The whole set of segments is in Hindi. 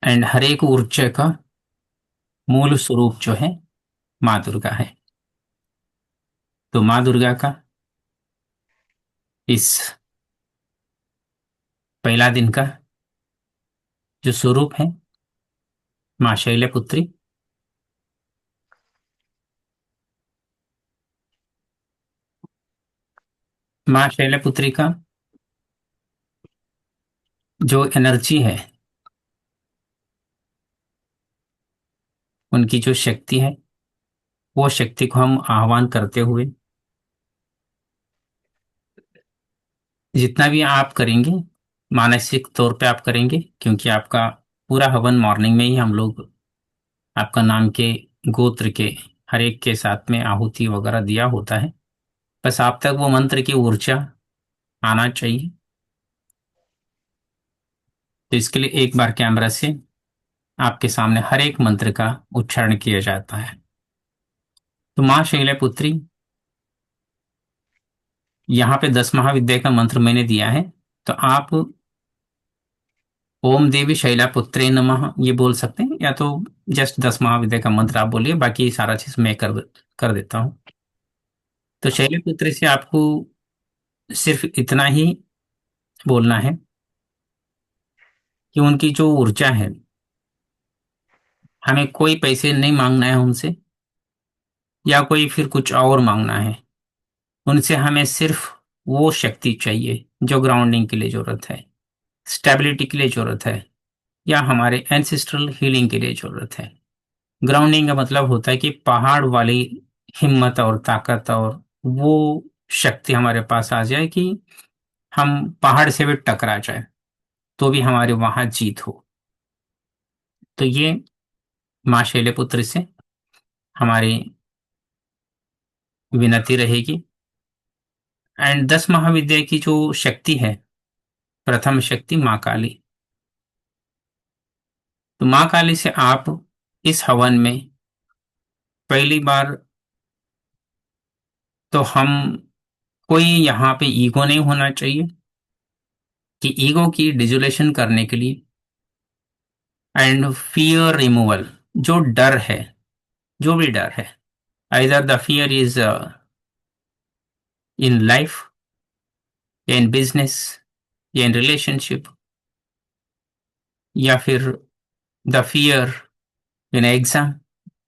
एंड हर एक ऊर्जा का मूल स्वरूप जो है माँ दुर्गा है। तो माँ दुर्गा का इस पहला दिन का जो स्वरूप है माँ शैलपुत्री, माँ शैलपुत्री का जो एनर्जी है, उनकी जो शक्ति है, वो शक्ति को हम आह्वान करते हुए जितना भी आप करेंगे मानसिक तौर पे आप करेंगे, क्योंकि आपका पूरा हवन मॉर्निंग में ही हम लोग आपका नाम के गोत्र के हर एक के साथ में आहुति वगैरह दिया होता है। बस आप तक वो मंत्र की ऊर्जा आना चाहिए। तो इसके लिए एक बार कैमरा से आपके सामने हर एक मंत्र का उच्चारण किया जाता है। तो माँ शैलपुत्री, यहाँ पे 10 महाविद्या का मंत्र मैंने दिया है, तो आप ओम देवी शैलपुत्रे नमः ये बोल सकते हैं, या तो जस्ट 10 महाविद्या का मंत्र आप बोलिए, बाकी सारा चीज मैं कर देता हूँ। तो शैलपुत्री से आपको सिर्फ इतना ही बोलना है कि उनकी जो ऊर्जा है, हमें कोई पैसे नहीं मांगना है उनसे, या कोई फिर कुछ और मांगना है। उनसे हमें सिर्फ वो शक्ति चाहिए जो ग्राउंडिंग के लिए जरूरत है, स्टेबिलिटी के लिए जरूरत है, या हमारे एंसेस्ट्रल हीलिंग के लिए जरूरत है। ग्राउंडिंग का मतलब होता है कि पहाड़ वाली हिम्मत और ताकत और वो शक्ति हमारे पास आ जाए कि हम पहाड़ से भी टकरा जाए तो भी हमारे वहां जीत हो। तो ये माँ शैलपुत्री से हमारी विनती रहेगी। एंड 10 महाविद्या की जो शक्ति है, प्रथम शक्ति माँ काली। तो माँ काली से आप इस हवन में पहली बार तो हम कोई यहाँ पे ईगो नहीं होना चाहिए कि ईगो की डिजोलेशन करने के लिए एंड फियर रिमूवल, जो डर है, जो भी डर है, either the fear is in life या इन बिजनेस या इन रिलेशनशिप, या फिर the fear in exam,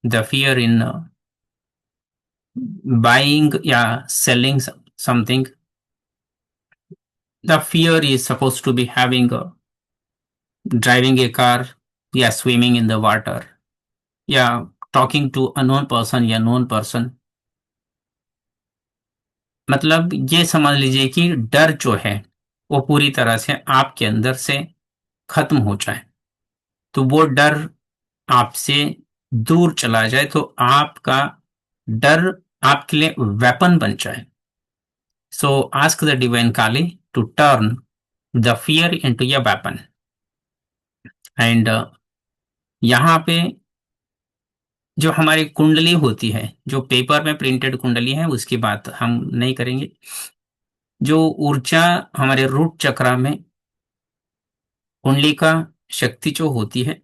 the fear in buying या selling something, the fear is suppose to be having driving a car या स्विमिंग इन द वाटर या टॉकिंग टू अननोन पर्सन या नोन पर्सन। मतलब ये समझ लीजिए कि डर जो है वो पूरी तरह से आपके अंदर से खत्म हो जाए, तो वो डर आपसे दूर चला जाए, तो आपका डर आपके लिए वेपन बन जाए। So ask the divine Kali to turn the fear into a weapon. And यहाँ पे जो हमारी कुंडली होती है, जो पेपर में प्रिंटेड कुंडली है, उसकी बात हम नहीं करेंगे। जो ऊर्जा हमारे रूट चक्रा में कुंडली का शक्ति जो होती है,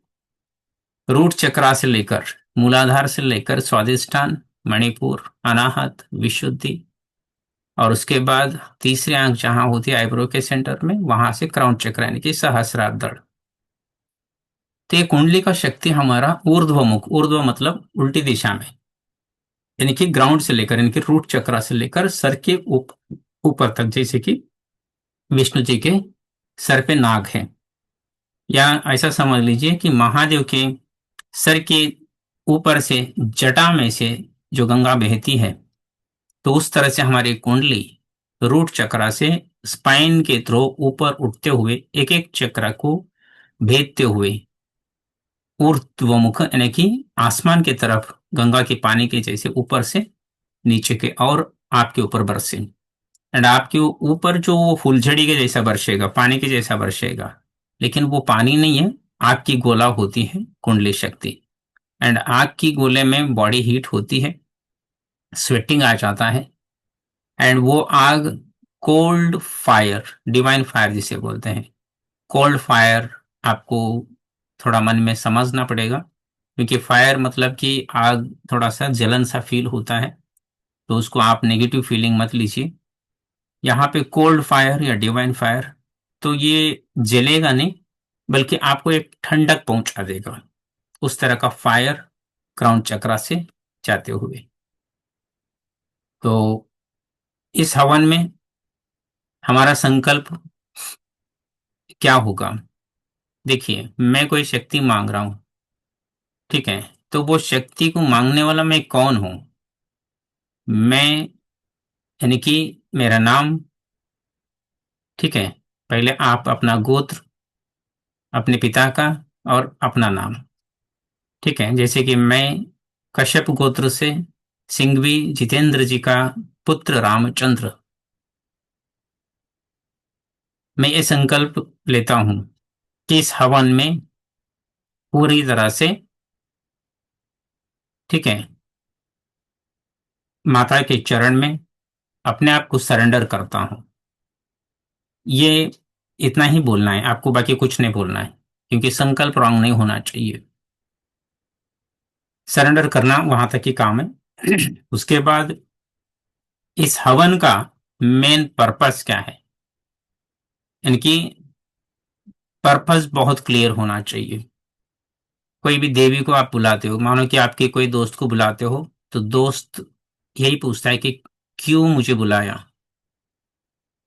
रूट चक्रा से लेकर मूलाधार से लेकर स्वादिष्ठान, मणिपुर, अनाहत, विशुद्धि, और उसके बाद तीसरी आंख जहां होती है आईब्रो के सेंटर में, वहां से क्राउन चक्र यानी कि सहस्रार दड़। तो ये कुंडली का शक्ति हमारा ऊर्ध्वमुख, ऊर्ध्व मतलब उल्टी दिशा में, यानी कि ग्राउंड से लेकर यानी कि रूट चक्रा से लेकर सर के ऊपर तक, जैसे कि विष्णु जी के सर पे नाग है, या ऐसा समझ लीजिए कि महादेव के सर के ऊपर से जटा में से जो गंगा बहती है, तो उस तरह से हमारी कुंडली रूट चक्रा से स्पाइन के थ्रू ऊपर उठते हुए एक एक चक्र को भेदते हुए ऊर्ध्वमुख यानी कि आसमान की तरफ गंगा के पानी के जैसे ऊपर से नीचे के और आपके ऊपर बरसे। एंड आपके ऊपर जो वो फुलझड़ी के जैसा बरसेगा, पानी के जैसा बरसेगा, लेकिन वो पानी नहीं है, आग की गोला होती है कुंडली शक्ति। एंड आग की गोले में बॉडी हीट होती है, स्वेटिंग आ जाता है, एंड वो आग कोल्ड फायर, डिवाइन फायर जिसे बोलते हैं, कोल्ड फायर आपको थोड़ा मन में समझना पड़ेगा, क्योंकि फायर मतलब कि आग, थोड़ा सा जलन सा फील होता है, तो उसको आप नेगेटिव फीलिंग मत लीजिए। यहाँ पे कोल्ड फायर या डिवाइन फायर, तो ये जलेगा नहीं, बल्कि आपको एक ठंडक पहुंचा देगा, उस तरह का फायर क्राउन चक्रा से जाते हुए। तो इस हवन में हमारा संकल्प क्या होगा? देखिए, मैं कोई शक्ति मांग रहा हूं, ठीक है, तो वो शक्ति को मांगने वाला मैं कौन हूं? मैं, यानी कि मेरा नाम, ठीक है, पहले आप अपना गोत्र, अपने पिता का और अपना नाम, ठीक है, जैसे कि मैं कश्यप गोत्र से सिंघवी जितेंद्र जी का पुत्र रामचंद्र, मैं ये संकल्प लेता हूं कि इस हवन में पूरी तरह से, ठीक है, माता के चरण में अपने आप को सरेंडर करता हूं। ये इतना ही बोलना है आपको, बाकी कुछ नहीं बोलना है, क्योंकि संकल्प रॉन्ग नहीं होना चाहिए। सरेंडर करना वहां तक ही काम है। उसके बाद इस हवन का मेन पर्पस क्या है, इनकी पर्पस बहुत क्लियर होना चाहिए। कोई भी देवी को आप बुलाते हो, मानो कि आपके कोई दोस्त को बुलाते हो, तो दोस्त यही पूछता है कि क्यों मुझे बुलाया।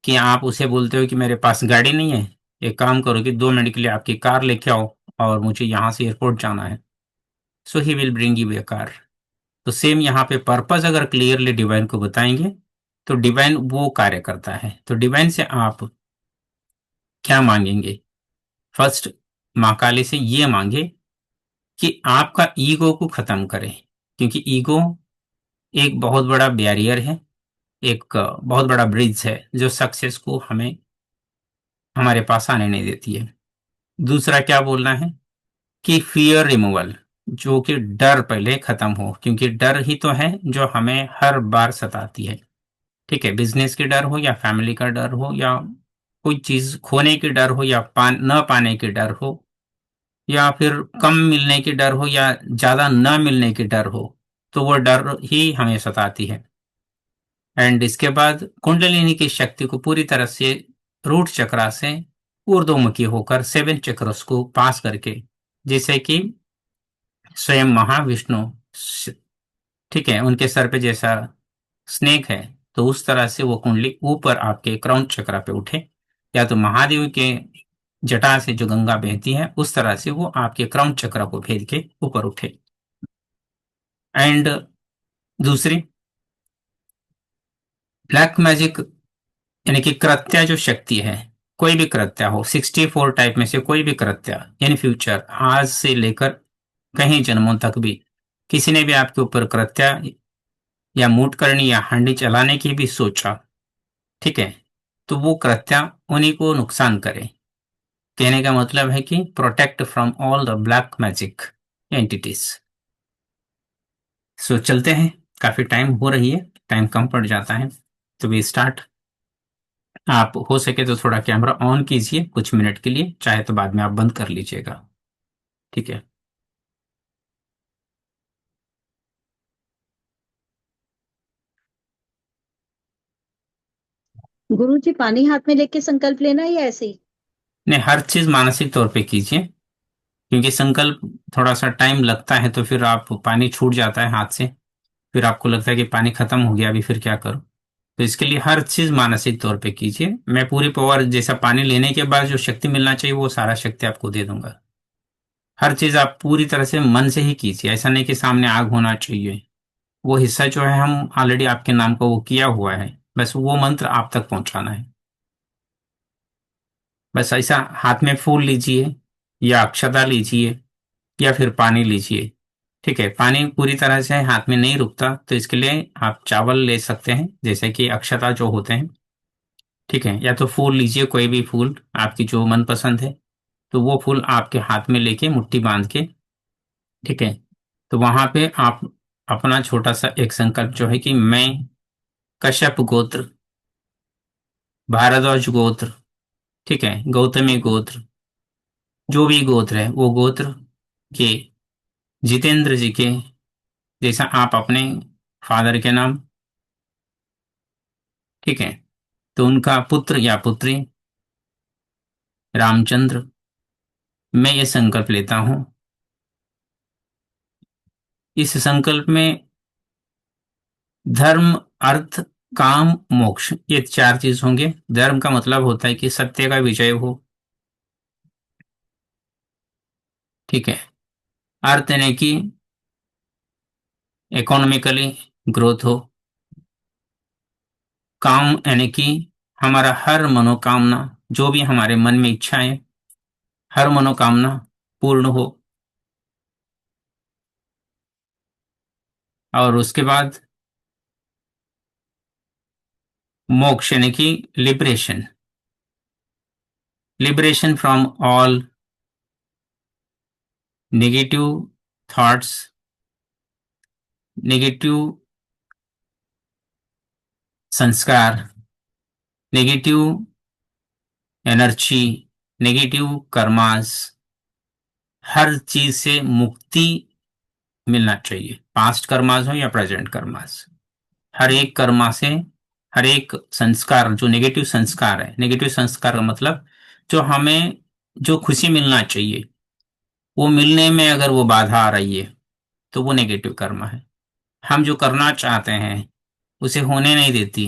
कि आप उसे बोलते हो कि मेरे पास गाड़ी नहीं है, एक काम करो कि 2 मिनट के लिए आपकी कार लेके आओ और मुझे यहाँ से एयरपोर्ट जाना है, so he will bring you a car. तो सेम यहाँ पे पर्पस अगर क्लियरली डिवाइन को बताएंगे, तो डिवाइन वो कार्य करता है। तो डिवाइन से आप क्या मांगेंगे? फर्स्ट, माँ काली से ये मांगे कि आपका ईगो को खत्म करें, क्योंकि ईगो एक बहुत बड़ा बैरियर है, एक बहुत बड़ा ब्रिज है जो सक्सेस को हमें हमारे पास आने नहीं देती है। दूसरा क्या बोलना है कि फियर रिमूवल, जो कि डर पहले खत्म हो, क्योंकि डर ही तो है जो हमें हर बार सताती है, ठीक है, बिजनेस के डर हो या फैमिली का डर हो या कोई चीज खोने के डर हो या न पाने के डर हो, या फिर कम मिलने के डर हो या ज्यादा न मिलने के डर हो, तो वो डर ही हमें सताती है। एंड इसके बाद कुंडलिनी की शक्ति को पूरी तरह से रूट चक्रा से ऊर्ध्वमुखी होकर 7 चक्रस को पास करके, जैसे कि स्वयं महाविष्णु, ठीक है, उनके सर पे जैसा स्नेक है, तो उस तरह से वो कुंडली ऊपर आपके क्राउन चक्रा पे उठे, या तो महादेव के जटा से जो गंगा बहती है उस तरह से वो आपके क्राउन चक्र को भेद के ऊपर उठे। एंड दूसरी, ब्लैक मैजिक, यानी कि कृत्या जो शक्ति है, कोई भी कृत्या हो, 64 टाइप में से कोई भी कृत्या, यानी फ्यूचर, आज से लेकर कहीं जन्मों तक भी किसी ने भी आपके ऊपर कृत्या या मूठ करनी या हांडी चलाने की भी सोचा, ठीक है, तो वो कृत्या उन्हीं को नुकसान करे। कहने का मतलब है कि protect from all the black magic entities. So चलते हैं, काफी टाइम हो रही है, टाइम कम पड़ जाता है, तो वी स्टार्ट। आप हो सके तो थोड़ा कैमरा ऑन कीजिए कुछ मिनट के लिए, चाहे तो बाद में आप बंद कर लीजिएगा, ठीक है। गुरु जी, पानी हाथ में लेके संकल्प लेना है या ऐसे ही? नहीं, हर चीज मानसिक तौर पे कीजिए, क्योंकि संकल्प थोड़ा सा टाइम लगता है, तो फिर आप पानी छूट जाता है हाथ से, फिर आपको लगता है कि पानी खत्म हो गया, अभी फिर क्या करूं। तो इसके लिए हर चीज मानसिक तौर पे कीजिए। मैं पूरी पावर, जैसा पानी लेने के बाद जो शक्ति मिलना चाहिए वो सारा शक्ति आपको दे दूंगा। हर चीज आप पूरी तरह से मन से ही कीजिए, ऐसा नहीं कि सामने आग होना चाहिए। वो हिस्सा जो है हम ऑलरेडी आपके नाम का वो किया हुआ है, बस वो मंत्र आप तक पहुंचाना है। बस ऐसा हाथ में फूल लीजिए या अक्षता लीजिए या फिर पानी लीजिए, ठीक है। पानी पूरी तरह से हाथ में नहीं रुकता, तो इसके लिए आप चावल ले सकते हैं, जैसे कि अक्षता जो होते हैं, ठीक है, या तो फूल लीजिए, कोई भी फूल आपकी जो मन पसंद है, तो वो फूल आपके हाथ में लेके मुट्ठी बांध के, ठीक है, तो वहां पे आप अपना छोटा सा एक संकल्प जो है कि मैं कश्यप गोत्र, भारद्वाज गोत्र, ठीक है, गौतमी गोत्र, जो भी गोत्र है वो गोत्र के, जितेंद्र जी के, जैसा आप अपने फादर के नाम, ठीक है, तो उनका पुत्र या पुत्री रामचंद्र। मैं ये संकल्प लेता हूं। इस संकल्प में धर्म, अर्थ, काम, मोक्ष, ये चार चीज होंगे। धर्म का मतलब होता है कि सत्य का विजय हो, ठीक है। अर्थ यानी कि इकोनॉमिकली ग्रोथ हो। काम यानी कि हमारा हर मनोकामना, जो भी हमारे मन में इच्छाएं, हर मनोकामना पूर्ण हो। और उसके बाद मोक्ष यानी कि liberation, liberation from all negative thoughts, negative संस्कार, नेगेटिव एनर्जी, नेगेटिव कर्मास, हर चीज से मुक्ति मिलना चाहिए। पास्ट कर्मास हो या प्रेजेंट कर्मास, हर एक कर्मा से, हर एक संस्कार, जो नेगेटिव संस्कार है, नेगेटिव संस्कार का मतलब जो हमें, जो खुशी मिलना चाहिए वो मिलने में अगर वो बाधा आ रही है तो वो नेगेटिव कर्म है। हम जो करना चाहते हैं उसे होने नहीं देती,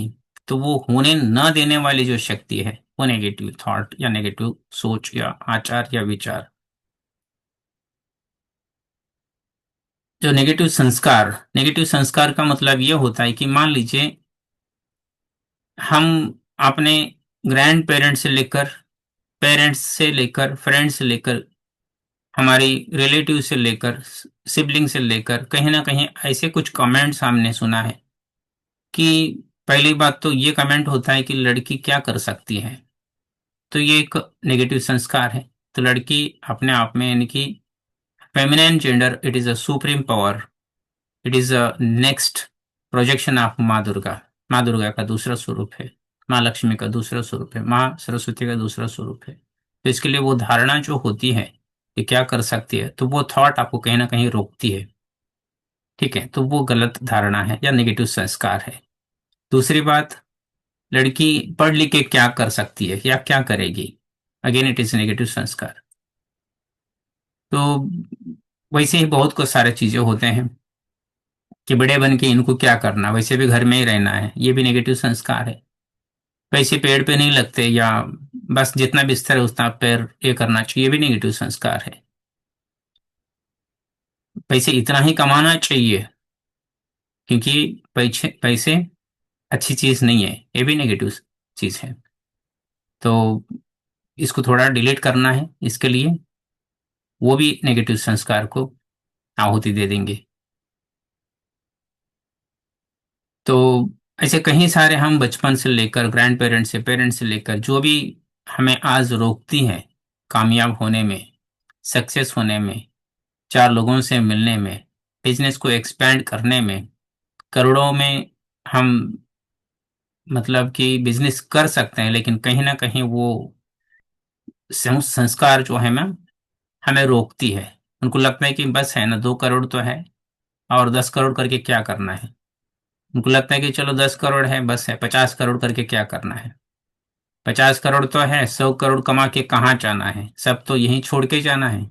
तो वो होने न देने वाली जो शक्ति है वो नेगेटिव थॉट या नेगेटिव सोच या आचार या विचार। जो नेगेटिव संस्कार, नेगेटिव संस्कार का मतलब ये होता है कि मान लीजिए हम अपने ग्रैंड पेरेंट्स से लेकर, पेरेंट्स से लेकर, फ्रेंड्स से लेकर, हमारी रिलेटिव से लेकर, सिबलिंग से लेकर, कहीं ना कहीं ऐसे कुछ कमेंट्स हमने सुना है कि पहली बात तो ये कमेंट होता है कि लड़की क्या कर सकती है, तो ये एक नेगेटिव संस्कार है। तो लड़की अपने आप में यानी कि feminine gender, it is a supreme power, it is a next projection of माँ दुर्गा। माँ दुर्गा का दूसरा स्वरूप है, माँ लक्ष्मी का दूसरा स्वरूप है, माँ सरस्वती का दूसरा स्वरूप है। तो इसके लिए वो धारणा जो होती है कि क्या कर सकती है, तो वो थॉट आपको कहीं ना कहीं रोकती है, ठीक है। तो वो गलत धारणा है या नेगेटिव संस्कार है। दूसरी बात, लड़की पढ़ लिख के क्या कर सकती है या क्या करेगी, अगेन इट इज नेगेटिव संस्कार। तो वैसे ही बहुत कुछ सारे चीजें होते हैं कि बड़े बन के इनको क्या करना, वैसे भी घर में ही रहना है, ये भी नेगेटिव संस्कार है। पैसे पेड़ पे नहीं लगते, या बस जितना बिस्तर है उतना पैर ये करना चाहिए, ये भी नेगेटिव संस्कार है। पैसे इतना ही कमाना चाहिए क्योंकि पैसे पैसे अच्छी चीज नहीं है, ये भी नेगेटिव चीज है। तो इसको थोड़ा डिलीट करना है, इसके लिए वो भी नेगेटिव संस्कार को आहुति दे देंगे। तो ऐसे कहीं सारे हम बचपन से लेकर, ग्रैंड पेरेंट्स से, पेरेंट्स से लेकर, जो भी हमें आज रोकती है कामयाब होने में, सक्सेस होने में, चार लोगों से मिलने में, बिजनेस को एक्सपेंड करने में, करोड़ों में हम मतलब कि बिजनेस कर सकते हैं, लेकिन कहीं ना कहीं वो संस्कार जो है मैम हमें रोकती है। उनको लगता है कि बस है ना, 2 करोड़ तो है, और 10 करोड़ करके क्या करना है। उनको लगता है कि चलो 10 करोड़ है, बस है, 50 करोड़ करके क्या करना है। 50 करोड़ तो है, 100 करोड़ कमा के कहाँ जाना है, सब तो यहीं छोड़ के जाना है।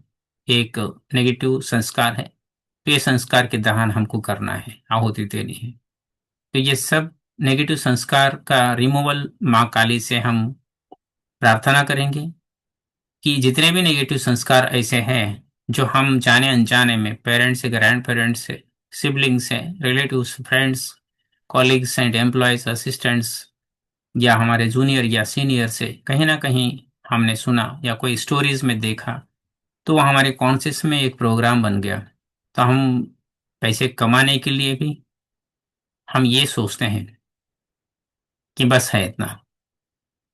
एक नेगेटिव संस्कार है। तो ये संस्कार के दहन हमको करना है, आहुति देनी है। तो ये सब नेगेटिव संस्कार का रिमूवल माँ काली से हम प्रार्थना करेंगे कि जितने भी नेगेटिव संस्कार ऐसे हैं जो हम जाने अनजाने में पेरेंट्स से, ग्रैंड पेरेंट्स से, सिबलिंग्स से, relatives, friends, colleagues and employees, assistants, या हमारे जूनियर या सीनियर से कहीं ना कहीं हमने सुना या कोई स्टोरीज में देखा, तो वह हमारे कॉन्शियस में एक प्रोग्राम बन गया। तो हम पैसे कमाने के लिए भी हम ये सोचते हैं कि बस है इतना,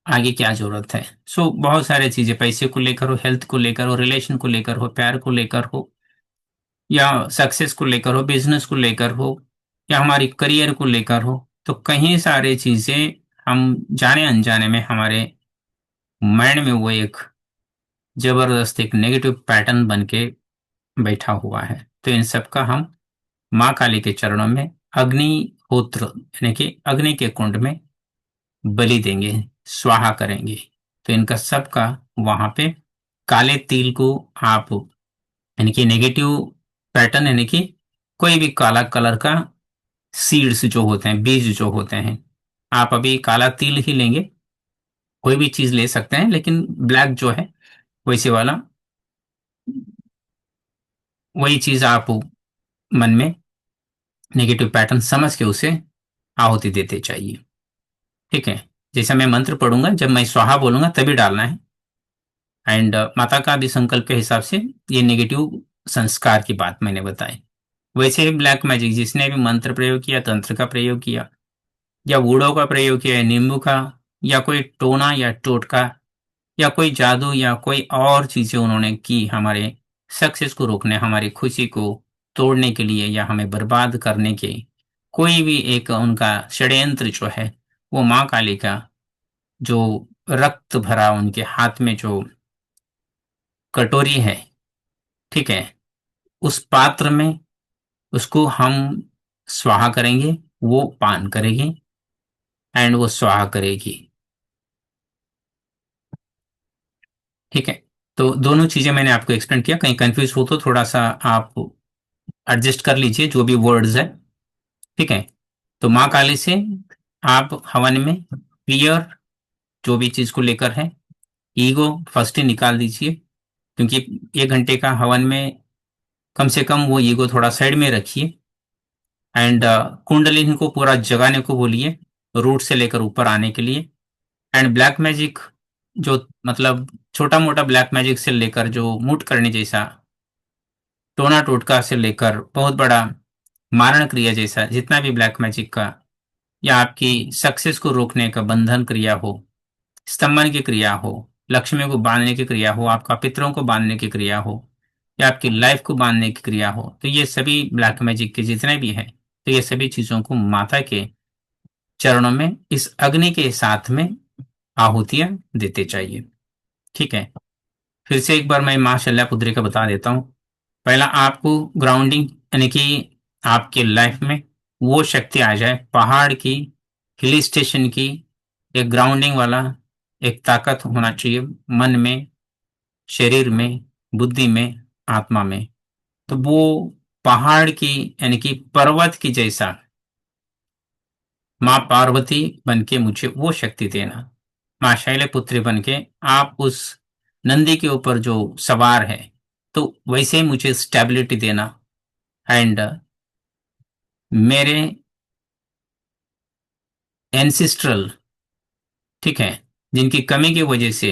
आगे क्या जरूरत है। सो बहुत सारी चीजें पैसे को लेकर हो, हेल्थ को लेकर हो, रिलेशन को लेकर हो, प्यार को लेकर हो, या सक्सेस को लेकर हो, बिजनेस को लेकर हो, या हमारी करियर को लेकर हो, तो कहीं सारी चीजें हम जाने अनजाने में हमारे माइंड में वो एक जबरदस्त एक नेगेटिव पैटर्न बन के बैठा हुआ है। तो इन सब का हम माँ काली के चरणों में अग्निहोत्र यानी कि अग्नि के कुंड में बलि देंगे, स्वाहा करेंगे। तो इनका सबका वहां पे काले तिल को आप यानी कि नेगेटिव पैटर्न यानी कि कोई भी काला कलर का सीड्स जो होते हैं, बीज जो होते हैं, आप अभी काला तिल ही लेंगे, कोई भी चीज ले सकते हैं, लेकिन ब्लैक जो है वैसे वाला, वही चीज आप मन में नेगेटिव पैटर्न समझ के उसे आहुति देते चाहिए। ठीक है। जैसा मैं मंत्र पढ़ूंगा, जब मैं स्वाहा बोलूंगा तभी डालना है। एंड माता का भी संकल्प के हिसाब से ये नेगेटिव संस्कार की बात मैंने बताई। वैसे ही ब्लैक मैजिक जिसने भी मंत्र प्रयोग किया, तंत्र का प्रयोग किया, या बूढ़ों का प्रयोग किया, या नींबू का, या कोई टोना या टोटका, या कोई जादू, या कोई और चीजें उन्होंने की हमारे सक्सेस को रोकने, हमारी खुशी को तोड़ने के लिए, या हमें बर्बाद करने के, कोई भी एक उनका षड्यंत्र जो है, वो माँ काली का जो रक्त भरा उनके हाथ में जो कटोरी है, ठीक है, उस पात्र में उसको हम स्वाहा करेंगे, वो पान करेगी एंड वो स्वाहा करेगी। ठीक है। तो दोनों चीजें मैंने आपको एक्सप्लेन किया, कहीं कंफ्यूज हो तो थोड़ा सा आप एडजस्ट कर लीजिए जो भी वर्ड्स है। ठीक है। तो माँ काली से आप हवन में क्लियर जो भी चीज को लेकर है, ईगो फर्स्ट ही निकाल दीजिए, क्योंकि 1 घंटे का हवन में कम से कम वो ईगो थोड़ा साइड में रखिए। एंड कुंडलिनी को पूरा जगाने को बोलिए, रूट से लेकर ऊपर आने के लिए। एंड ब्लैक मैजिक जो मतलब छोटा मोटा ब्लैक मैजिक से लेकर जो मुट करने जैसा, टोना टोटका से लेकर बहुत बड़ा मारण क्रिया जैसा जितना भी ब्लैक मैजिक का, या आपकी सक्सेस को रोकने का बंधन क्रिया हो, स्तंभन की क्रिया हो, लक्ष्मी को बांधने की क्रिया हो, आपका पितरों को बांधने की क्रिया हो, या आपकी लाइफ को बांधने की क्रिया हो, तो ये सभी ब्लैक मैजिक के जितने भी हैं, तो ये सभी चीजों को माता के चरणों में इस अग्नि के साथ में आहुतियां देते चाहिए। ठीक है। फिर से एक बार मैं माँ शल्यापुत्री का बता देता हूँ। पहला आपको ग्राउंडिंग यानी कि आपके लाइफ में वो शक्ति आ जाए, पहाड़ की, हिल स्टेशन की, एक ग्राउंडिंग वाला एक ताकत होना चाहिए मन में, शरीर में, बुद्धि में, आत्मा में। तो वो पहाड़ की यानी कि पर्वत की जैसा माँ पार्वती बन के मुझे वो शक्ति देना। माँ शैलपुत्री बन के आप उस नंदी के ऊपर जो सवार है, तो वैसे ही मुझे स्टेबिलिटी देना। एंड मेरे एंसिस्ट्रल, ठीक है, जिनकी कमी की वजह से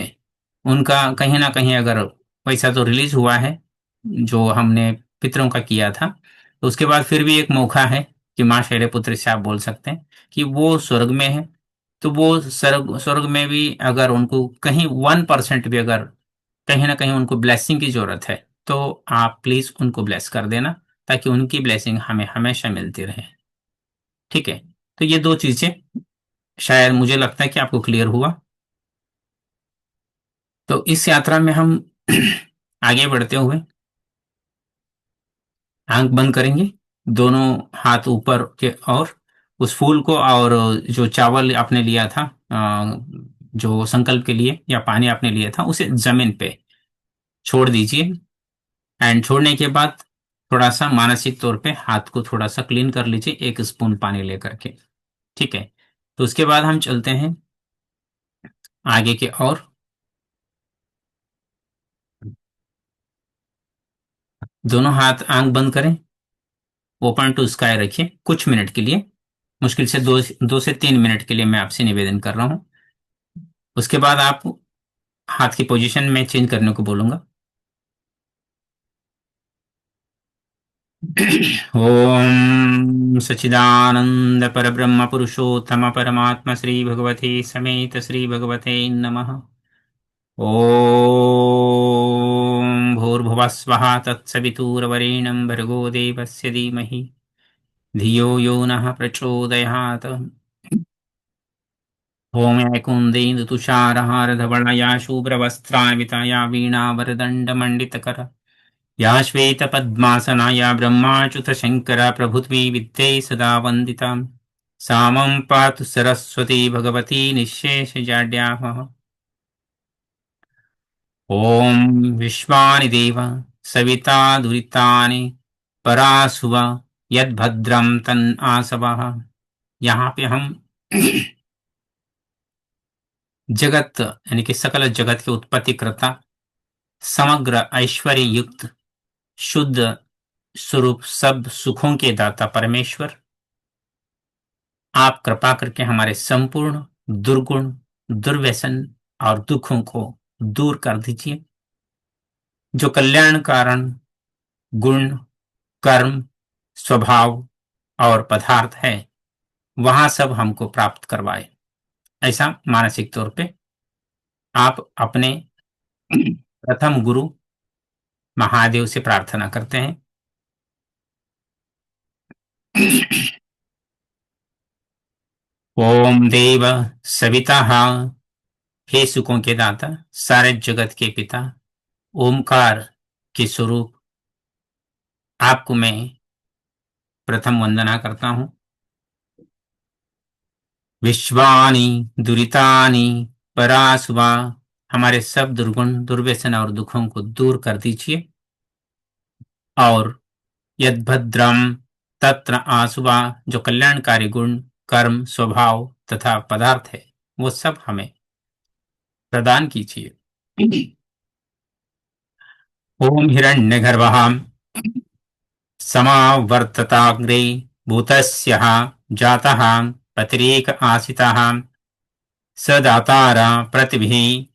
उनका कहीं ना कहीं अगर पैसा तो रिलीज हुआ है जो हमने पितरों का किया था, तो उसके बाद फिर भी एक मौका है कि माँ शैलपुत्री से आप बोल सकते हैं कि वो स्वर्ग में है। तो वो स्वर्ग स्वर्ग में भी अगर उनको कहीं 1% भी अगर कहीं ना कहीं उनको ब्लेसिंग की जरूरत है, तो आप प्लीज उनको ब्लेस कर देना, ताकि उनकी ब्लेसिंग हमें हमेशा मिलती रहे। ठीक है। तो ये दो चीजें शायद मुझे लगता है कि आपको क्लियर हुआ। तो इस यात्रा में हम आगे बढ़ते हुए आंख बंद करेंगे, दोनों हाथ ऊपर के, और उस फूल को और जो चावल आपने लिया था, जो संकल्प के लिए, या पानी आपने लिया था, उसे जमीन पे छोड़ दीजिए। एंड छोड़ने के बाद थोड़ा सा मानसिक तौर पे हाथ को थोड़ा सा क्लीन कर लीजिए 1 स्पून पानी लेकर के। ठीक है। तो उसके बाद हम चलते हैं आगे के और दोनों हाथ आंख बंद करें, ओपन टू स्काई रखिए कुछ मिनट के लिए, मुश्किल से 2 से 3 मिनट के लिए मैं आपसे निवेदन कर रहा हूँ। उसके बाद आप हाथ की पोजीशन में चेंज करने को बोलूंगा। ओम सच्चिदानंद परब्रह्म पुरुषोत्तम परमात्मा श्री भगवते समेत श्री भगवते नमः। ओम भूर्भुवः स्वः तत्सवितुर्वरेण्यं भर्गो देवस्य धीमहि धियो यो नः प्रचोदयात्। ओम या कुंदेन्दु तुषारहार धवलया शुभ्रवस्त्रान्विता या वीणावरदण्ड मण्डितकर या श्वेतपद्मासना या ब्रह्माच्युत शङ्कर प्रभृति विद्ये सदा वन्दिता सा मम पातु सरस्वती भगवती निःशेषजाड्यापः। ॐ विश्वानि देव सविता दुरितानि परासुव यद्भद्रं तन् आसवः। यहाँ पे हम जगत यानी कि सकल जगत के उत्पत्ति करता, समग्र ऐश्वर्य युक्त शुद्ध स्वरूप सब सुखों के दाता परमेश्वर, आप कृपा करके हमारे संपूर्ण दुर्गुण, दुर्व्यसन और दुखों को दूर कर दीजिए। जो कल्याण कारण गुण, कर्म, स्वभाव और पदार्थ है, वहां सब हमको प्राप्त करवाए। ऐसा मानसिक तौर पे आप अपने प्रथम गुरु महादेव से प्रार्थना करते हैं। ओम देव सविता, हे सुखों के दाता, सारे जगत के पिता, ओमकार के स्वरूप आपको मैं प्रथम वंदना करता हूं। विश्वानि दुरितानि परासुवा, हमारे सब दुर्गुण, दुर्व्यसन और दुखों को दूर कर दीजिए। और यद्भद्रम तत्र आसुवा, जो कल्याणकारी गुण, कर्म, स्वभाव तथा पदार्थ है, वो सब हमें प्रदान कीजिए। ओम हिरण्यगर्भः समावर्तताग्रे भूतस्यः जातः पतिरेक आसितः स दातार प्रतिभिः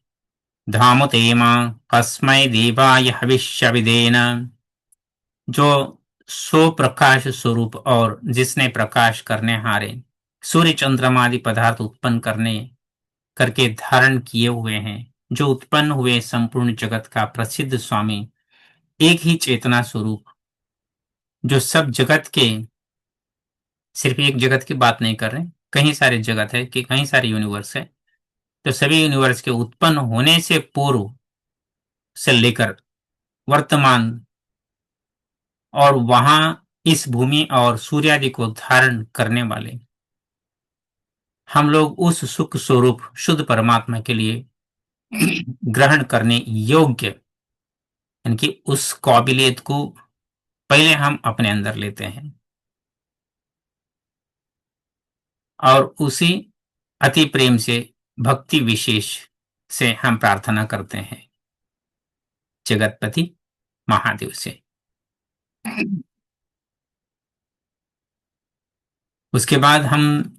धामुतेमा कस्मै देवाय हविष्यविदेन। जो सो प्रकाश स्वरूप और जिसने प्रकाश करने हारे सूर्य चंद्रमा आदि पदार्थ उत्पन्न करने करके धारण किए हुए हैं, जो उत्पन्न हुए संपूर्ण जगत का प्रसिद्ध स्वामी, एक ही चेतना स्वरूप, जो सब जगत के, सिर्फ एक जगत की बात नहीं कर रहे, कहीं सारे जगत है कि कहीं सारे यूनिवर्स है, तो सभी यूनिवर्स के उत्पन्न होने से पूर्व से लेकर वर्तमान और वहां इस भूमि और सूर्य आदि को धारण करने वाले हम लोग उस सुख स्वरूप शुद्ध परमात्मा के लिए ग्रहण करने योग्य, यानी कि उस काबिलियत को पहले हम अपने अंदर लेते हैं और उसी अति प्रेम से, भक्ति विशेष से हम प्रार्थना करते हैं जगतपति महादेव से। उसके बाद हम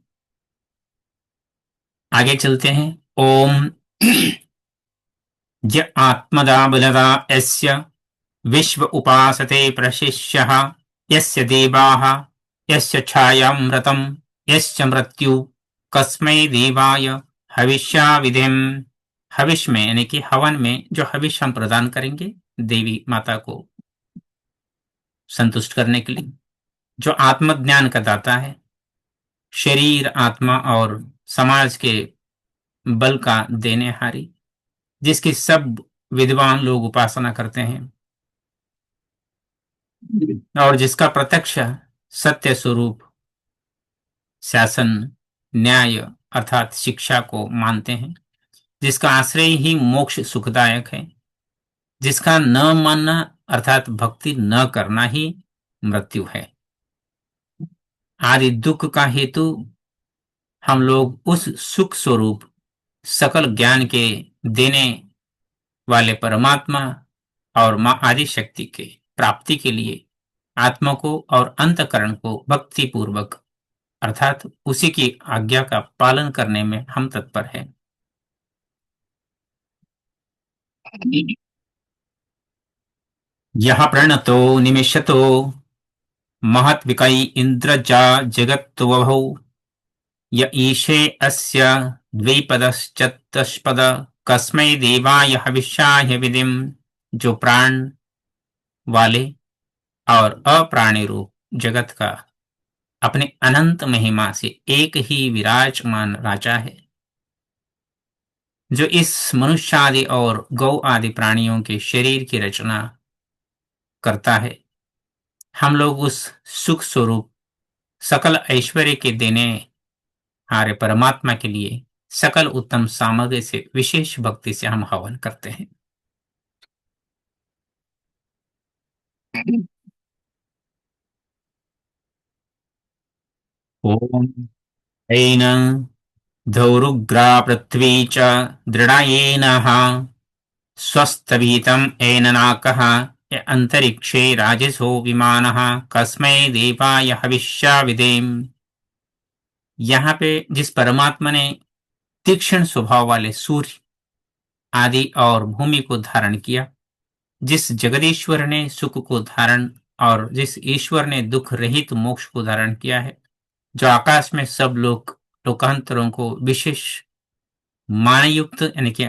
आगे चलते हैं। ओम य आत्मदा बलदा यस्य विश्व उपासते प्रशिष्यः यस्य देवाः यस्य छायामृतं यस्य मृत्यु कस्मै देवाय हविष्याविधिम। हविष में यानी कि हवन में जो हविष हम प्रदान करेंगे देवी माता को संतुष्ट करने के लिए, जो आत्मज्ञान का दाता है, शरीर, आत्मा और समाज के बल का देने हारी, जिसकी सब विद्वान लोग उपासना करते हैं और जिसका प्रत्यक्ष सत्य स्वरूप शासन, न्याय अर्थात शिक्षा को मानते हैं, जिसका आश्रय ही मोक्ष सुखदायक है, जिसका न मानना अर्थात भक्ति न करना ही मृत्यु है। आदि दुख का हेतु हम लोग उस सुख स्वरूप सकल ज्ञान के देने वाले परमात्मा और मां आदि शक्ति के प्राप्ति के लिए आत्मा को और अंतकरण को भक्ति पूर्वक अर्थात उसी की आज्ञा का पालन करने में हम तत्पर हैं। यह प्रणतो निमिषतो महद्विकै इंद्रजा जगत्वभौ य ईशे अस्य द्विपदश्चतुष्पद कस्मै देवाय हविष्याय विधिम। जो प्राण वाले और अप्राणी रूप जगत का अपने अनंत महिमा से एक ही विराजमान राजा है, जो इस मनुष्य आदि और गौ आदि प्राणियों के शरीर की रचना करता है। हम लोग उस सुख स्वरूप सकल ऐश्वर्य के देने हारे परमात्मा के लिए सकल उत्तम सामग्री से विशेष भक्ति से हम हवन करते हैं। ओम ऐन धौरुग्रा पृथ्वी च दृढ़येनः स्वस्तभितं एननाकः य अंतरिक्षे राजसो विमानः कस्मै देवाय हविष्या विधेम। यहाँ पे जिस परमात्मा ने तीक्ष्ण स्वभाव वाले सूर्य आदि और भूमि को धारण किया, जिस जगदीश्वर ने सुख को धारण और जिस ईश्वर ने दुख रहित मोक्ष को धारण किया है, जो आकाश में सब लोग लोकांतरों को विशेष मानयुक्त यानी कि